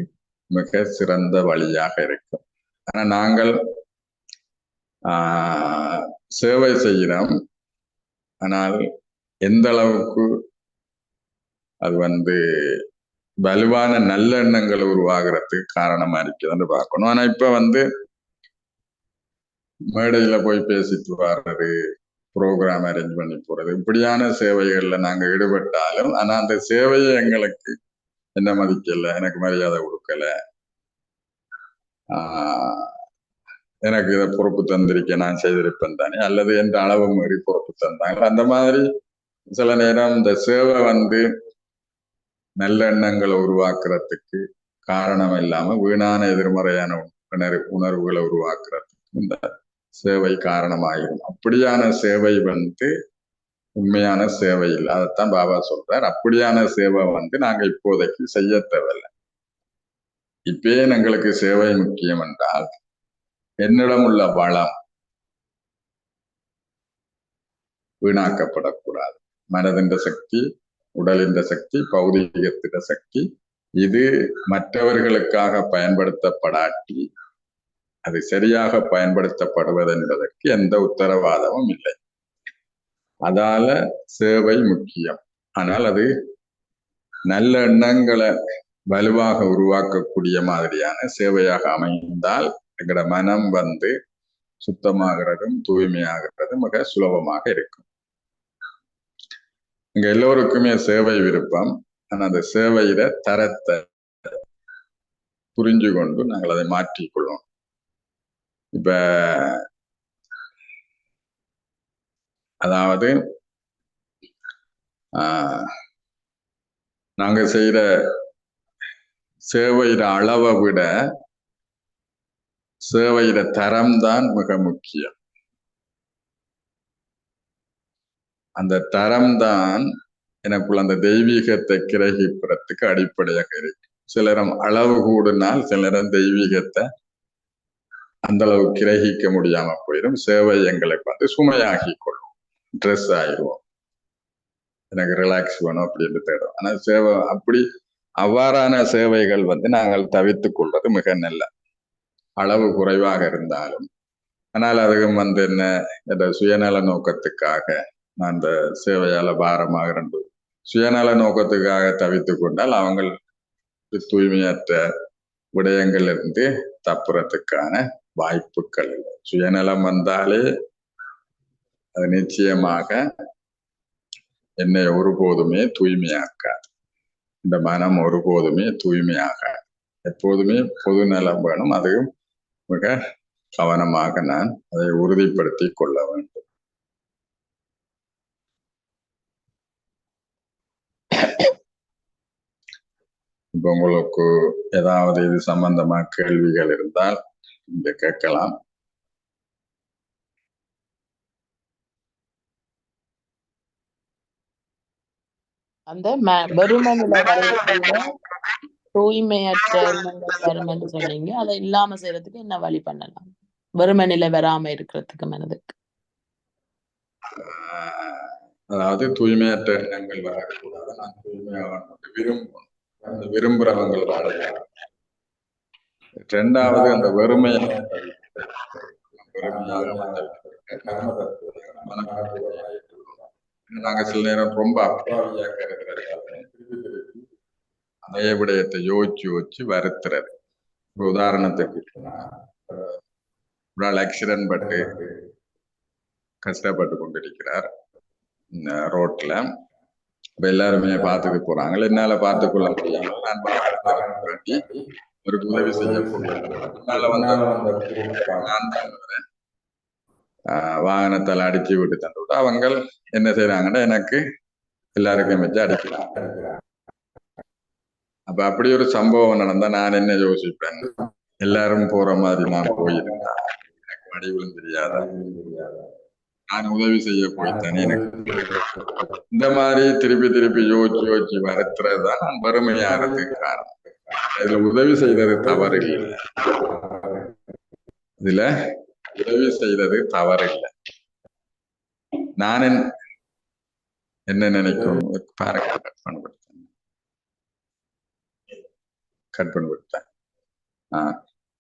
மிக சிறந்த வழியாக இருக்கும். ஆனா நாங்கள் சேவை செய்கிறோம், ஆனால் எந்த அளவுக்கு அது வலுவான நல்லெண்ணங்கள் உருவாகிறதுக்கு காரணமா இருக்குதுன்னு பார்க்கணும். ஆனா இப்ப மேடையில போய் பேசிட்டு வர்றது, ப்ரோக்ராம் அரேஞ்ச் பண்ணி போறது, இப்படியான சேவைகள்ல நாங்க ஈடுபட்டாலும் ஆனா அந்த சேவையை எங்களுக்கு என்ன மதிக்கல, எனக்கு மரியாதை கொடுக்கல, எனக்கு இதை பொறுப்பு தந்திருக்க நான் செய்திருப்பேன் தானே, அல்லது எந்த அளவு மீறி பொறுப்பு தந்தாங்க. அந்த மாதிரி சில நேரம் இந்த சேவை நல்ல எண்ணங்களை உருவாக்குறதுக்கு காரணம் இல்லாம வீணான எதிர்மறையான உணர்வுகளை உருவாக்குறதுக்கு இந்த சேவை காரணமாயிரும். அப்படியான சேவை உண்மையான சேவை இல்லை. அதைத்தான் பாபா சொல்றார். அப்படியான சேவை நாங்க இப்போதைக்கு செய்ய தேவையில்லை. இப்பயே எங்களுக்கு சேவை முக்கியம் என்றால் என்னிடம் உள்ள வளம் வீணாக்கப்படக்கூடாது. மனதின் சக்தி, உடலின் சக்தி, பௌதிகத்திட சக்தி, இது மற்றவர்களுக்காக பயன்படுத்தப்படாட்டி அது சரியாக பயன்படுத்தப்படுவது என்பதற்கு எந்த உத்தரவாதமும் இல்லை. அதால சேவை முக்கியம். ஆனால் அது நல்ல எண்ணங்களை வலுவாக உருவாக்கக்கூடிய மாதிரியான சேவையாக அமைந்தால் எங்களோட மனம் சுத்தமாகிறதும் தூய்மையாகிறதும் மிக சுலபமாக இருக்கும். இங்க எல்லோருக்குமே சேவை விருப்பம். ஆனா அந்த சேவையில தரத்தை புரிஞ்சு கொண்டு நாங்கள் அதை மாற்றிக்கொள்ளும். இப்ப அதாவது நாங்க செய்யற சேவையிட அளவை விட சேவையிட தரம் தான் மிக முக்கியம். அந்த தரம் தான் எனக்குள்ள அந்த தெய்வீகத்தை கிரகிப்புறத்துக்கு அடிப்படையாக இருக்கு. சிலரம் அளவு கூடினால் சிலரம் தெய்வீகத்தை அந்த அளவு கிரகிக்க முடியாம போயிடும். சேவை எங்களுக்கு சுமையாகி கொள்ளும், ட்ரெஸ் ஆயிடுவோம், எனக்கு ரிலாக்ஸ் வேணும் அப்படின்னு தேடும். ஆனா சேவை அவ்வாறான சேவைகள் நாங்கள் தவிர்த்துக் கொள்வது மிக நல்ல. அளவு குறைவாக இருந்தாலும் ஆனால் அதுவும் என்ன என்ற சுயநல நோக்கத்துக்காக நான் அந்த சேவையால பாரமாக சுயநல நோக்கத்துக்காக தவித்து கொண்டால் அவங்க தூய்மையற்ற விடயங்கள் இருந்து தப்புறதுக்கான வாய்ப்புகள் இல்லை. சுயநலம் வந்தாலே அது நிச்சயமாக என்னை ஒருபோதுமே தூய்மையாக்காது. இந்த மனம் ஒருபோதுமே தூய்மையாக, எப்போதுமே பொது நலம் வேணும். அதையும் மிக கவனமாக நான் அதை உறுதிப்படுத்தி கொள்ள வேண்டும். இப்ப உங்களுக்கு ஏதாவது இது சம்பந்தமா கேள்விகள் இருந்தால் இங்க கேட்கலாம். அந்த வெறுமனில தூய்மையற்ற எண்ணங்கள் வரும் என்று சொன்னீங்க. அதை இல்லாம செய்யறதுக்கு என்ன வழி பண்ணலாம்? வெறுமனில வராம இருக்கிறதுக்கு மனதுக்கு அதாவது தூய்மையற்ற எண்ணங்கள் வரக்கூடாது. நான் தூய்மையாக விரும்பணும். அந்த விரும்புறவங்கள் வாழலாம். ரெண்டாவது அந்த வெறுமையை நாங்க சில நேரம் ரொம்ப அப்பாவியா கருதுறது, அதே விடயத்தை யோசிச்சு வருத்துறது. உதாரணத்துக்கு ஒரு ஆக்சிடென்ட் பட்டு கஷ்டப்பட்டு கொண்டிருக்கிறார் ரோட்ல. இப்ப எல்லாருமே பார்த்துட்டு போறாங்க. என்னால பார்த்து கொள்ள முடியாம நான் காட்டி ஒரு உதவி செய்ய வாகனத்தால் அடிச்சு விட்டு தந்து அவங்க என்ன செய்யறாங்கன்னா எனக்கு எல்லாருக்கும் வச்சு அடிக்கிறாங்க. அப்ப அப்படி ஒரு சம்பவம் நடந்தா நான் என்ன யோசிப்பேன், எல்லாரும் போற மாதிரி நான் போயிருந்தா எனக்கு மடி விழுந்திரியாதா, நான் உதவி செய்ய போய்த்தானே. எனக்கு இந்த மாதிரி திருப்பி திருப்பி யோசிச்சு வருத்துறதுதான் நான் வறுமையாகிறதுக்கு காரணம். இதுல உதவி செய்தது தவறு இல்லை, இதுல உதவி செய்தது தவறு இல்லை. நான் என்ன நினைக்கும் பாருங்க, கட் பண்ணிவிட்டேன்.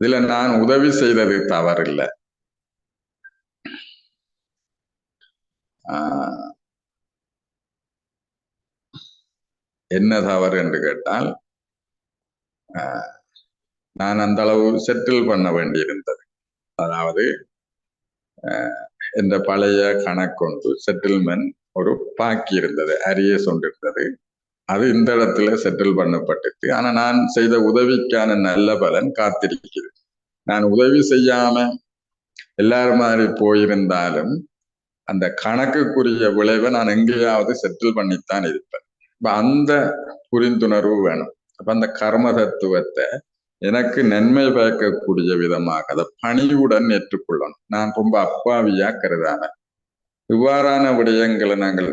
இதுல நான் உதவி செய்தது தவறில்லை. என்ன தவறு என்று கேட்டால் நான் அந்த அளவு செட்டில் பண்ண வேண்டியிருந்தது. அதாவது இந்த பழைய கணக்கொண்டு செட்டில்மெண்ட் ஒரு பாக்கி இருந்தது, அரியஸ் ஒன்று இருந்தது. அது இந்த இடத்துல செட்டில் பண்ணப்பட்டது. ஆனா நான் செய்த உதவிக்கான நல்ல பலன் காத்திருக்கிறது. நான் உதவி செய்யாம எல்லாரும் மாதிரி போயிருந்தாலும் அந்த கணக்குக்குரிய விளைவை நான் எங்கேயாவது செட்டில் பண்ணித்தான் இருப்பேன். அந்த புரிந்துணர்வு வேணும். அப்ப அந்த கர்ம தத்துவத்தை எனக்கு நன்மை பயக்கக்கூடிய விதமாக அதை பணிவுடன் ஏற்றுக்கொள்ளணும். நான் ரொம்ப அப்பாவியா கருதாம இவ்வாறான விடயங்களை நாங்கள்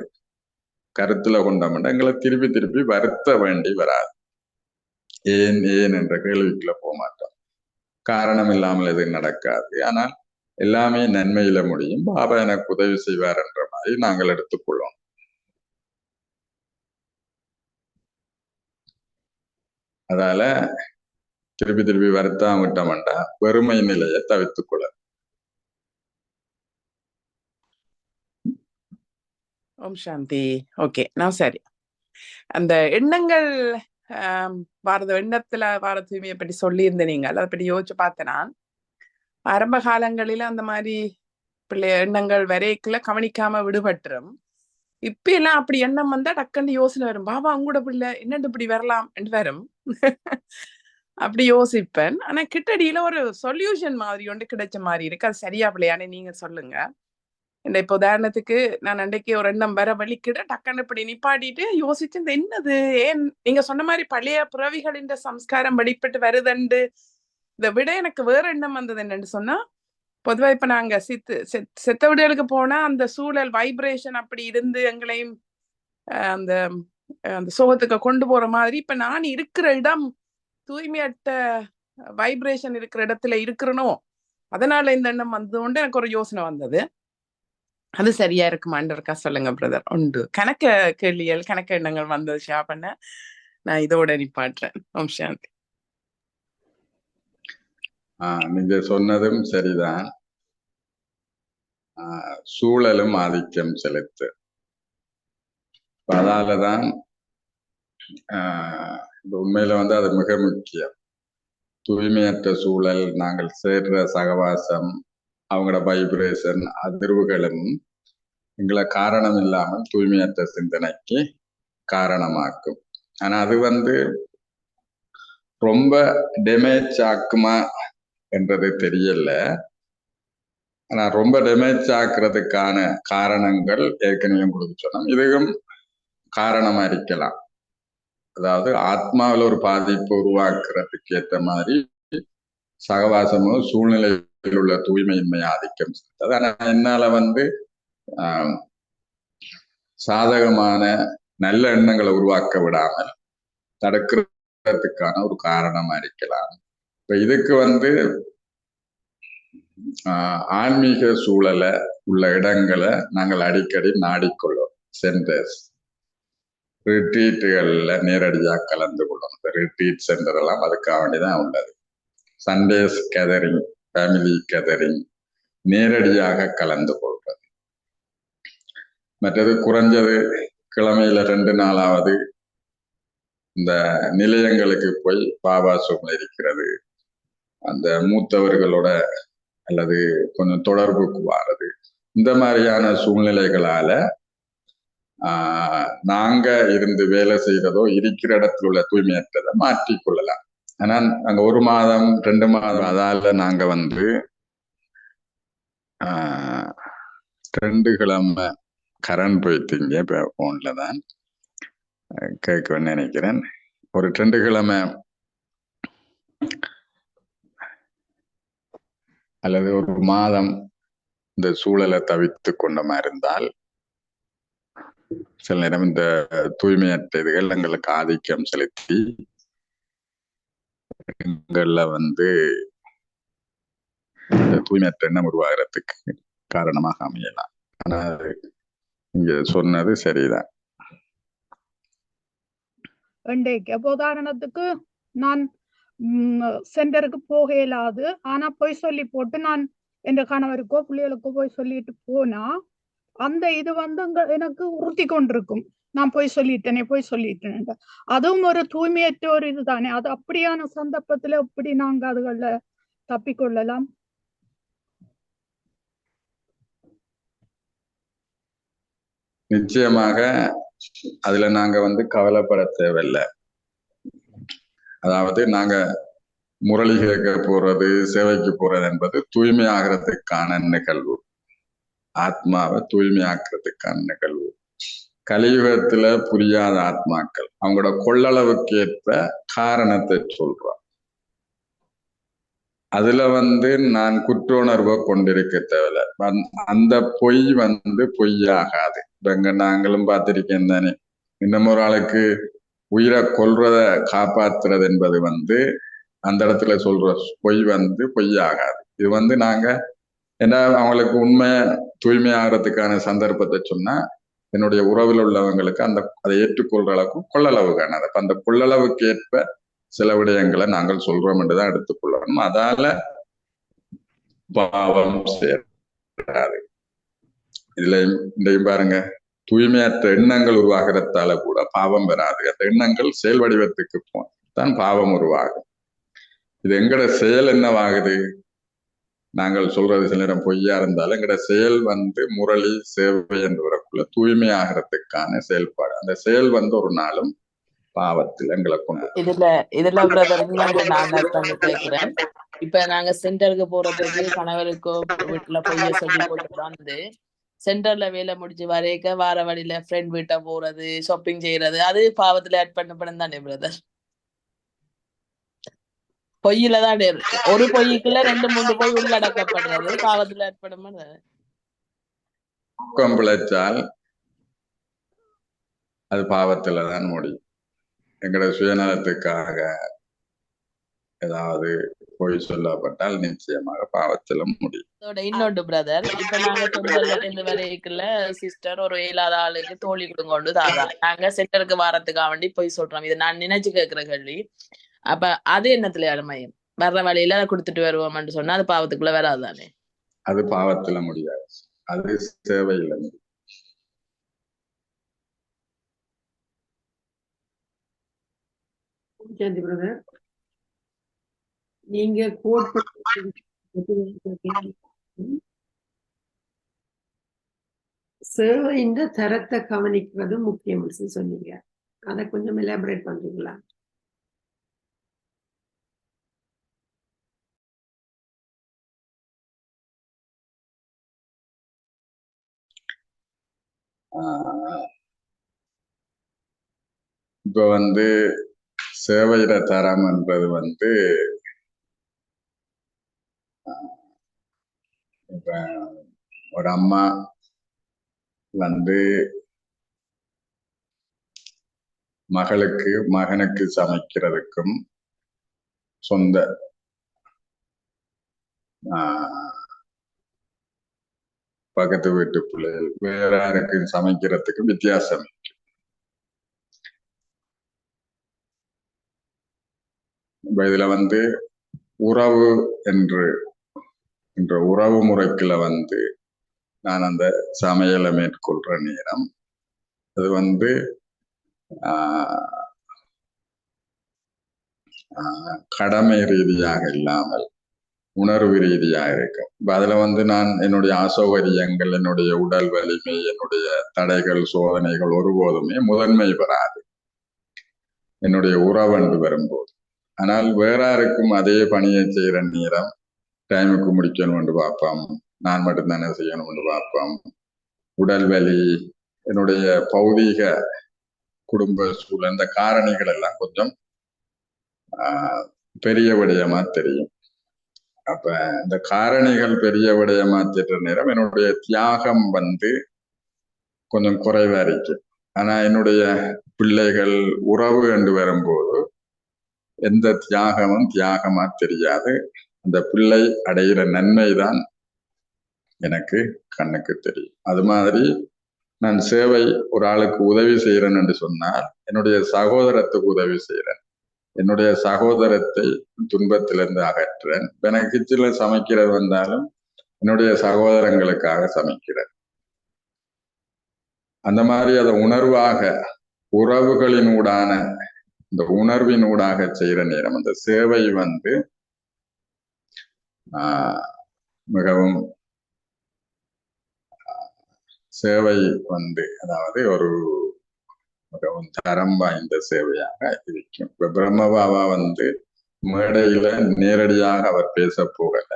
கருத்துல கொண்டோம்னா எங்களை திருப்பி திருப்பி வருத்த வேண்டி வராது. ஏன் ஏன் என்ற கேள்விக்குள்ள போக மாட்டோம். காரணம் இல்லாமல் எதுவும் நடக்காது. ஆனால் எல்லாமே நன்மையில முடியும். பாபா எனக்கு உதவி செய்வார் என்ற மாதிரி நாங்கள் எடுத்துக்கொள்வோம். அதால திருப்பி திருப்பி வருத்தம் விட்டோம்டா வெறுமை நிலையை தவிர்த்துக் கொள்ள. ஓம் சாந்தி. ஓகே, நான் சரி. அந்த எண்ணங்கள் பாரத எண்ணத்துல பாரத தூய்மையை பற்றி சொல்லியிருந்த நீங்கள் அதை பற்றி யோசிச்சு பார்த்தேன்னா, ஆரம்ப காலங்களில அந்த மாதிரி எண்ணங்கள் வரைக்குள்ள கவனிக்காம விடுபட்டுரும். இப்ப எல்லாம் அப்படி எண்ணம் வந்தா டக்குன்னு யோசனை வரும், பாபா உங்களோட பிள்ளை என்னண்டு இப்படி வரலாம் என்று வரும். அப்படி யோசிப்பேன். ஆனா கிட்டடியில ஒரு சொல்யூஷன் மாதிரி ஒன்று கிடைச்ச மாதிரி இருக்கு. அது சரியா பிள்ளையானே நீங்க சொல்லுங்க. இந்த இப்போ உதாரணத்துக்கு நான் அன்றைக்கு ஒரு எண்ணம் வர வலிக்கிட டக்குன்னு இப்படி நிப்பாட்டிட்டு யோசிச்சு இந்த என்னது ஏன் நீங்க சொன்ன மாதிரி பழைய பிறவிகளின் சம்ஸ்காரம் வெளிப்பட்டு வருதுண்டு இதை விட எனக்கு வேற எண்ணம் வந்தது என்னன்னு சொன்னா, பொதுவா இப்ப நாங்க செத்த வீடுகளுக்கு போனா அந்த சூழல் வைப்ரேஷன் அப்படி இருந்து எங்களையும் அந்த அந்த சோகத்துக்கு கொண்டு போற மாதிரி இப்ப நான் இருக்கிற இடம் தூய்மையற்ற வைப்ரேஷன் இருக்கிற இடத்துல இருக்கிறனோ, அதனால இந்த எண்ணம் வந்தது எனக்கு ஒரு யோசனை வந்தது. அது சரியா இருக்குமான்னு இருக்கா சொல்லுங்க பிரதர். உண்டு கணக்க கேள்விகள் கணக்க எண்ணங்கள் வந்தது ஷேர் பண்ண நான் இதோட நிப்பாட்டுறேன். ஓம் சாந்தி. நீங்க சொன்னதும் சரிதான். சூழலும் ஆதிக்கம் செலுத்து. அதாலதான் உண்மையில வந்து அது மிக முக்கியம். தூய்மையற்ற சூழல், நாங்கள் சேர்ற சகவாசம், அவங்களோட வைப்ரேஷன் அதிர்வுகளும் எங்களை காரணம் இல்லாமல் தூய்மையற்ற சிந்தனைக்கு காரணமாக்கும். ஆனா அது வந்து ரொம்ப டேமேஜ் ஆக்குமா என்றது தெரியல. ஆனா ரொம்ப டேமேஜ் ஆக்குறதுக்கான காரணங்கள் ஏற்கனவே கொடுக்க சொன்னோம். இதுவும் காரணமா இருக்கலாம். அதாவது ஆத்மாவில் ஒரு பாதிப்பு உருவாக்குறதுக்கு ஏற்ற மாதிரி சகவாசமும் சூழ்நிலையில் உள்ள தூய்மையின்மை ஆதிக்கம் செலுத்தது. ஆனா என்னால வந்து சாதகமான நல்ல எண்ணங்களை உருவாக்க விடாமல் தடுக்கிறதுக்கான ஒரு காரணமா இருக்கலாம். இப்ப இதுக்கு வந்து ஆன்மீக சூழலை உள்ள இடங்களை நாங்கள் அடிக்கடி நாடிக்கொள்வோம். சென்டர்ஸ், ரிட்ரீட்டுகள்ல நேரடியாக கலந்து கொள்ளும். இந்த ரிட்ரீட் சென்டர் எல்லாம் அதுக்காக வேண்டிதான் உள்ளது. சண்டேஸ் கேதரிங், ஃபேமிலி கேதரிங், நேரடியாக கலந்து கொள்வது. மற்றது குறைஞ்சது கிழமையில 2 நாளாவது இந்த நிலையங்களுக்கு போய் பாபா சூழ்நிலை இருக்கிறது, அந்த மூத்தவர்களோட அல்லது கொஞ்சம் தொடர்புக்கு வாரது, இந்த மாதிரியான சூழ்நிலைகளால நாங்க இருந்து வேலை செய்யறதோ இருக்கிற இடத்துல உள்ள தூய்மையற்றதை மாற்றிக்கொள்ளலாம். ஆனா அங்க 1 மாதம் 2 மாதம் அதால நாங்க வந்து 2 கிழமை கரண்ட் போயிட்டீங்க. இப்ப போன்ல தான் கேட்கணும்னு நினைக்கிறேன். ஒரு 2 கிழமை அல்லது 1 மாதம் இந்த சூழலை தவிர்த்து கொண்டமா இருந்தால் சில நேரம் இந்த தூய்மையற்ற இதுகள் எங்களுக்கு ஆதிக்கம் செலுத்தி எங்கள்ல வந்து இந்த தூய்மையற்ற எண்ணம் உருவாகிறதுக்கு காரணமாக அமையலாம். ஆனா இங்க சொன்னது சரிதான். உதாரணத்துக்கு நான் சென்டருக்கு போக இயலாது, ஆனா போய் சொல்லி போட்டு நான் என் கணவருக்கோ பிள்ளைகளுக்கோ போய் சொல்லிட்டு போனா அந்த இது வந்து எனக்கு உறுத்தி கொண்டிருக்கும். நான் போய் சொல்லிட்டேன் அதுவும் ஒரு தூய்மையற்ற ஒரு இதுதானே. அது அப்படியான சந்தர்ப்பத்துல எப்படி நாங்க அதுகள தப்பிக்கொள்ளலாம்? நிச்சயமாக அதுல நாங்க கவலைப்பட தேவையில்லை. அதாவது நாங்க முரளி கேட்க போறது, சேவைக்கு போறது என்பது தூய்மை ஆகிறதுக்கான நிகழ்வு, ஆத்மாவை தூய்மையாக்குறதுக்கான நிகழ்வு. கலியுகத்துல புரியாத ஆத்மாக்கள் அவங்களோட கொள்ளளவுக்கு ஏற்ப காரணத்தை சொல்றோம். அதுல நான் குற்ற உணர்வை கொண்டிருக்க தேவையில்லை. அந்த பொய் பொய்யாகாது. இப்ப நாங்களும் பார்த்திருக்கேன் தானே, இன்னும் ஒரு ஆளுக்கு உயிரை கொல்றத காப்பாத்துறது என்பது அந்த இடத்துல சொல்ற பொய் பொய்யாகாது. இது நாங்க என்ன அவங்களுக்கு உண்மை தூய்மை ஆகிறதுக்கான சந்தர்ப்பத்தை சொன்னா என்னுடைய உறவில் உள்ளவங்களுக்கு அதை ஏற்றுக்கொள்ற அளவுக்கு கொள்ளளவு காணாது. அப்ப அந்த கொள்ளளவுக்கு ஏற்ப சில விடயங்களை நாங்கள் சொல்றோம் என்றுதான் எடுத்துக்கொள்ளணும். அதால பாவம் சேராது. இதுலயும் பாருங்க, தூய்மையற்ற எண்ணங்கள் உருவாகிறதால கூட பாவம் வராது. அந்த எண்ணங்கள் செயல் வடிவத்துக்கு தான் பாவம் உருவாகும். இது எங்கட செயல் என்னவாகுது? நாங்கள் சொல்றது சில நேரம் பொய்யா இருந்தாலும் எங்கட செயல் முரளி சேவை என்று வரக்குள்ள தூய்மை ஆகிறதுக்கான செயல்பாடு. அந்த செயல் ஒரு நாளும் பாவத்தில் எங்களை கொண்டு. இதுல பிரதர் நான் பண்ணி கேட்கிறேன். இப்ப நாங்க சென்டருக்கு போறதுக்கு கணவருக்கோ வீட்டுல பொய்ய சொல்லி போட்டு சென்டர்ல வேலை முடிஞ்சு வரைக்க வார வழியில ஃப்ரெண்ட் வீட்டை போறது, ஷாப்பிங் செய்யறது, அது பாவத்துல ஆட் பண்ணப்படும் தானே பிரதர்? பொய்யில தான் ஒரு பொய்க்குள்ள 2-3 பொய் உள்ளடக்கப்படுறது பாவத்துல ஆட் பண்ணும். பிழைச்சால் அது பாவத்துலதான் முடியும். எங்கட சுயநலத்துக்காக ஏதாவது பொய் சொல்லப்பட்டால் நிச்சயமாக பாவத்துல முடியும். இன்னொன்று பிரதர், இப்ப நாங்க சென்டர்ல இருந்து வரைக்குள்ள சிஸ்டர் ஒரு இயலாத ஆளுக்கு தோழி கொடுங்கொண்டு தாரா, நாங்க சென்டருக்கு வாரத்துக்காக வேண்டி பொய் சொல்றோம். இது நான் நினைச்சு கேட்கிற கேள்வி. அப்ப அது என்னத்துல அடமையும் வர்ற வழியில கொடுத்துட்டு வருவோம்னு சொன்னா அது பாவத்துக்குள்ள வராதுதானே? அது பாவத்துல முடியாது, அது சேவையில முடியும். நீங்க சேவையின் தரத்தை கவனிக்கிறது முக்கியம் சொன்னீங்க. அதை கொஞ்சம் எலாபரேட் பண்றீங்களா? இப்ப சேவையில தரம் என்பது இப்ப ஒரு அம்மா மகளுக்கு மகனுக்கு சமைக்கிறதுக்கும் சொந்த பக்கத்து வீட்டு பிள்ளைகள் வேற யாருக்கு சமைக்கிறதுக்கு வித்தியாசம். இதுல உறவு என்ற உறவு முறைக்குள்ள நான் அந்த சமையலை மேற்கொள்ற நேரம் அது கடமை ரீதியாக இல்லாமல் உணர்வு ரீதியாக இருக்கும். அதுல நான் என்னுடைய அசௌகரியங்கள், என்னுடைய உடல் வலிமை, என்னுடைய தடைகள், சோதனைகள் ஒருபோதுமே முதன்மை பெறாது என்னுடைய உறவென்று வரும்போது. ஆனால் வேற யாருக்கும் அதே பணியை செய்யற நேரம் டைமுக்கு முடிக்கணும் என்று பார்ப்போம், நான் மட்டும்தானே செய்யணும் என்று பார்ப்போம். உடல் வலி, என்னுடைய பௌதீக குடும்ப சூழல், இந்த காரணிகள் எல்லாம் கொஞ்சம் பெரிய விடயமா தெரியும். அப்ப இந்த காரணிகள் பெரிய விடயமா தெரிற நேரம் என்னுடைய தியாகம் கொஞ்சம் குறைவா இருக்கு. ஆனா என்னுடைய பிள்ளைகள் உறவு என்று வரும்போது எந்த தியாகமும் தியாகமா தெரியாது. அந்த பிள்ளை அடைகிற நன்மை தான் எனக்கு கண்ணுக்கு தெரியும். அது மாதிரி நான் சேவை ஒரு ஆளுக்கு உதவி செய்யறேன் என்று சொன்னால் என்னுடைய சகோதரத்துக்கு உதவி செய்யறேன், என்னுடைய சகோதரத்தை துன்பத்திலிருந்து அகற்றுறேன். எனக்கு கிச்சன்ல சமைக்கிறது வந்தாலும் என்னுடைய சகோதரங்களுக்காக சமைக்கிறேன். அந்த மாதிரி அதை உணர்வாக உறவுகளினூடான இந்த உணர்வினூடாக செய்யற நேரம் அந்த சேவை வந்து மிகவும் சேவை வந்து அதாவது ஒரு மிகவும் தரம் வாய்ந்த சேவையாக இருக்கும். இப்ப பிரம்மபாபா வந்து மேடையில நேரடியாக அவர் பேச போகல,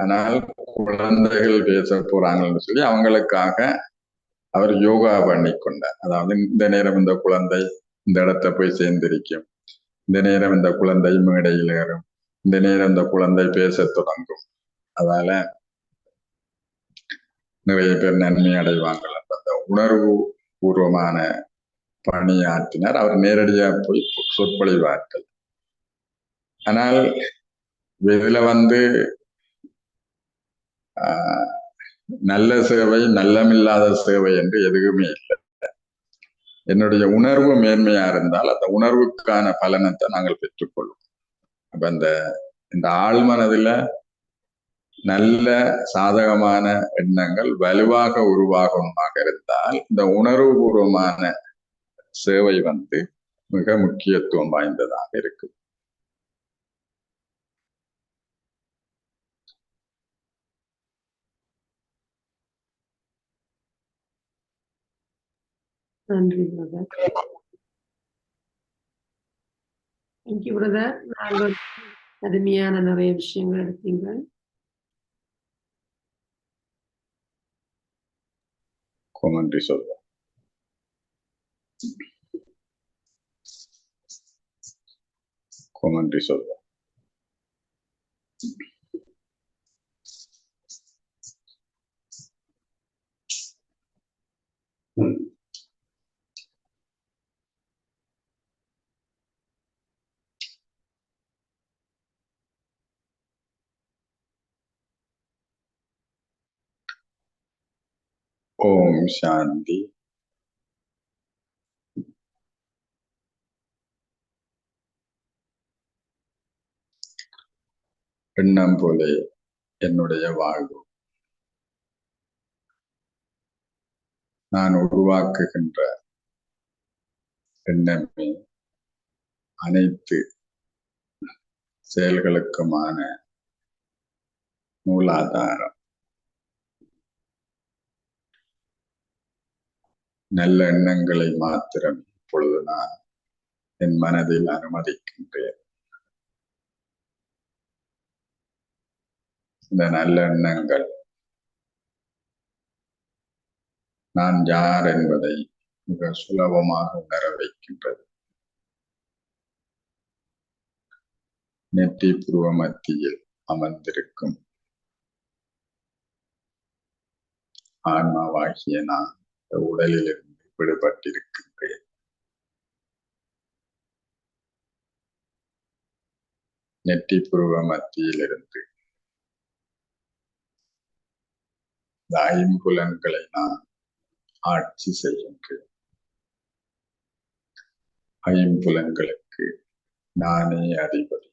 ஆனால் குழந்தைகள் பேச போறாங்கன்னு சொல்லி அவங்களுக்காக அவர் யோகா பண்ணி கொண்டார். அதாவது இந்த நேரம் இந்த குழந்தை இந்த இடத்த போய் சேர்ந்திருக்கும், இந்த நேரம் இந்த குழந்தை மேடையில் ஏறும், இந்த நேரம் இந்த குழந்தை பேச தொடங்கும், அதால நிறைய பேர் நன்மை அடைவாங்கள். அந்த உணர்வு பூர்வமான பணியாற்றினார். அவர் நேரடியா போய் சொற்பொழிவாற்றல். ஆனால் இதுல வந்து நல்ல சேவை நல்லமில்லாத சேவை என்று எதுவுமே இல்லை. என்னுடைய உணர்வு மேன்மையா இருந்தால் அந்த உணர்வுக்கான பலனத்தை நாங்கள் பெற்றுக்கொள்வோம். அப்ப இந்த ஆழ்மனதுல நல்ல சாதகமான எண்ணங்கள் வலுவாக உருவாகமாக இருந்தால் இந்த உணர்வுபூர்வமான சேவை வந்து மிக முக்கியத்துவம் வாய்ந்ததாக இருக்கு. நன்றி பிரதர். Thank you brother. நாங்கள் அருமையான நிறைய விஷயங்கள் எடுத்தீங்க. நன்றி சொல்றேன். நன்றி சொல்றேன். ஓம் சாந்தி. எண்ணம் போல என்னுடைய வாழ்வு. நான் உருவாக்குகின்ற எண்ணமே அனைத்து செயல்களுக்குமான மூலாதாரம். நல்ல எண்ணங்களை மாத்திரம் இப்பொழுது நான் என் மனதில் அனுமதிக்கின்றேன். இந்த நல்ல எண்ணங்கள் நான் யார் என்பதை மிக சுலபமாக உணர வைக்கின்றது. நெற்றி புருவ மத்தியில் அமர்ந்திருக்கும் ஆன்மாவாகிய நான் உடலிலிருந்து விடுபட்டிருக்கின்றேன். நெற்றி புருவ மத்தியிலிருந்து இந்த ஐம்புலன்களை நான் ஆட்சி செய்கின்றேன். ஐம்புலன்களுக்கு நானே அதிபதி.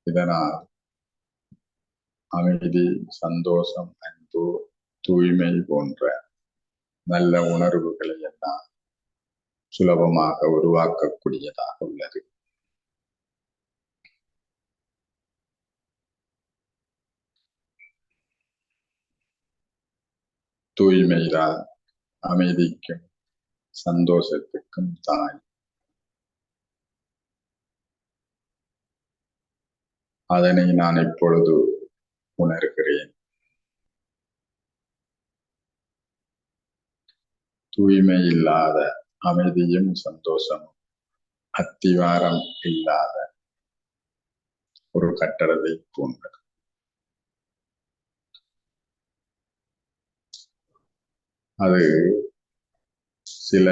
இதனால் அமைதி, சந்தோஷம், அன்பு, தூய்மை போன்ற நல்ல உணர்வுகளை எல்லாம் சுலபமாக உருவாக்கக்கூடியதாக உள்ளது. தூய்மைதான் அமைதிக்கும் சந்தோஷத்துக்கும் தாய். அதனை நான் இப்பொழுது உணர்கிறேன். தூய்மை இல்லாத அமைதியும் சந்தோஷமும் அத்திவாரம் இல்லாத ஒரு கட்டடத்தை போன்றது. அது சில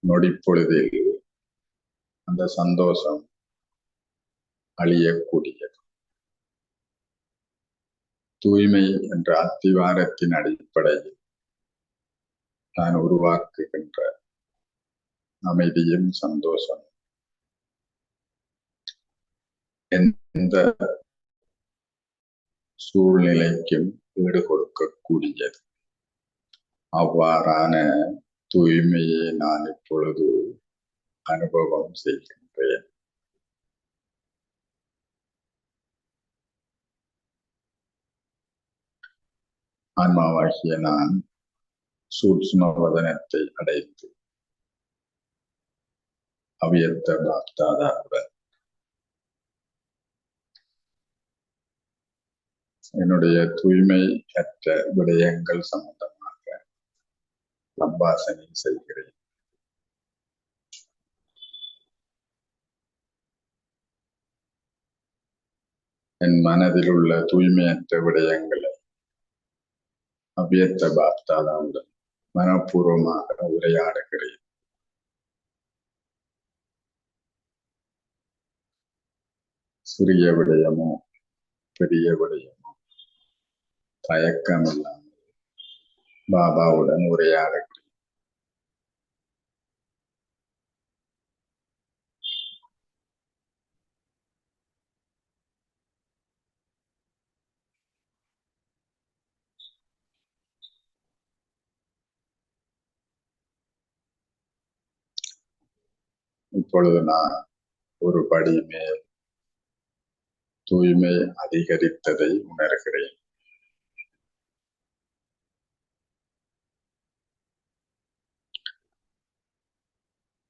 நொடிப்பொழுதில் அந்த சந்தோஷம் அழியக்கூடியது. தூய்மை என்ற அத்திவாரத்தின் அடிப்படையில் நான் உருவாக்குகின்ற அமைதியும் சந்தோஷம் எந்த சூழ்நிலைக்கும் ஈடு கொடுக்கக்கூடியது. அவ்வாறான தூய்மையை நான் இப்பொழுது அனுபவம் செய்கின்றேன். ஆன்மாவாகிய நான் சூட்சும வதனத்தை அடைத்து அவ்வியக்த பாப்தாதாவுடன் என்னுடைய தூய்மை அற்ற விடயங்கள் சம்பந்தமாக சம்பாஷணை செய்கிறேன். என் மனதில் உள்ள தூய்மையற்ற விடயங்களை அவ்வியக்த பாப்தாதாவுடன் மனப்பூர்வமாக உரையாடுகிறேன். சிறிய விடயமோ பெரிய விடயமோ தயக்கம் இல்லாமல் பாபாவுடன் உரையாடுகிறேன். இப்பொழுது நான் ஒரு படி மேல் தூய்மை அதிகரித்ததை உணர்கிறேன்.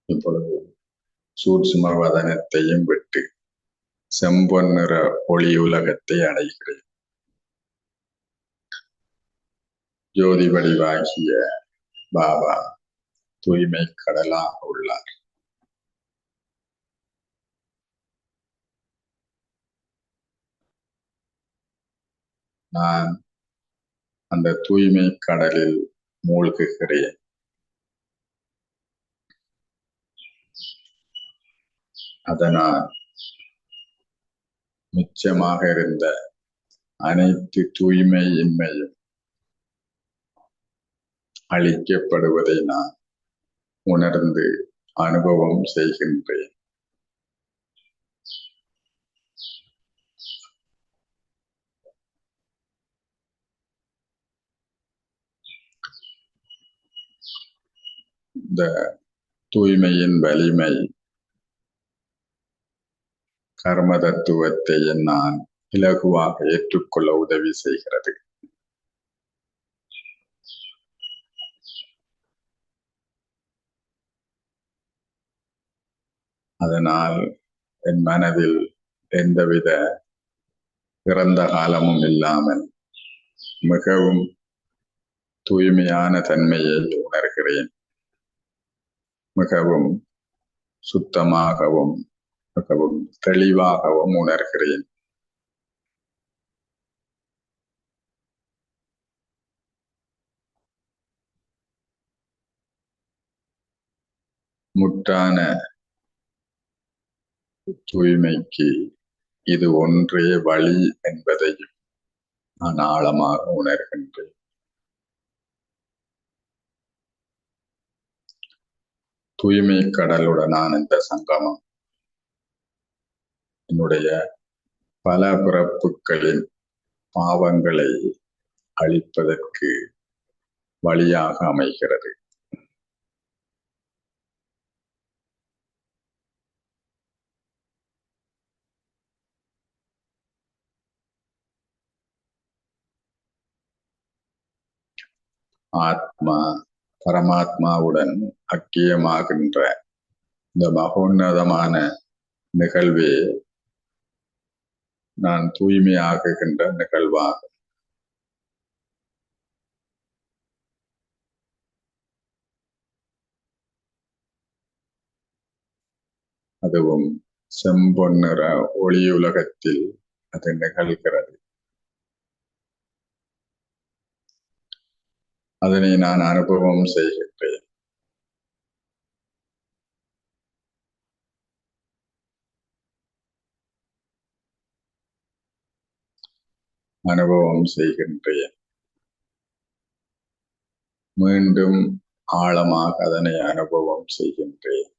இப்பொழுது சூட்சும வதனத்தையும் விட்டு செம்பொன் நிற ஒளி உலகத்தை அடைகிறேன். ஜோதி வடிவாகிய பாபா தூய்மை கடலாக உள்ளார். நான் அந்த தூய்மை கடலில் மூழ்குகிறேன். அதனால் மிச்சமாக இருந்த அனைத்து தூய்மையின்மையும் அழிக்கப்படுவதை நான் உணர்ந்து அனுபவம் செய்கின்றேன். இந்த தூய்மையின் வலிமை கர்ம தத்துவத்தை நான் இலகுவாக ஏற்றுக்கொள்ள உதவி செய்கிறது. அதனால் என் மனதில் எந்தவித இறந்த காலமும் இல்லாமல் மிகவும் தூய்மையான தன்மையை உணர்கிறேன். மிகவும் சுத்தமாகவும் மிகவும் தெளிவாகவும் உணர்கிறேன். முற்றான தூய்மைக்கு இது ஒன்றே வழி என்பதையும் நான் ஆழமாக உணர்கின்றேன். தூய்மை கடலுடனான இந்த சங்கமம் என்னுடைய பல பிறப்புகளின் பாவங்களை அழிப்பதற்கு வழியாக அமைகிறது. ஆத்மா பரமாத்மாவுடன் ஐக்கியமாகின்ற இந்த மகோன்னதமான நிகழ்வே நான் தூய்மையாகுகின்ற நிகழ்வாகும். அதுவும் செம்பொன்னிற ஒளியுலகத்தில் அது நிகழ்கிறது. அதனை நான் அனுபவம் செய்கின்றேன். அனுபவம் செய்கின்றேன். மீண்டும் ஆழமாக அதனை அனுபவம் செய்கின்றேன்.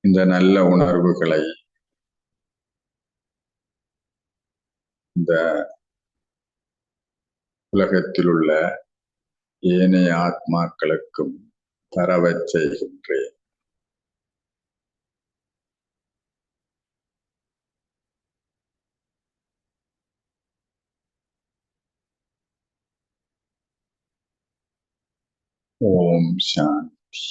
இந்த நல்ல உணர்வுகளை இந்த உலகத்தில் உள்ள ஏனைய ஆத்மாக்களுக்கும் தரவச் செய்கின்றேன். ஓம் சாந்தி.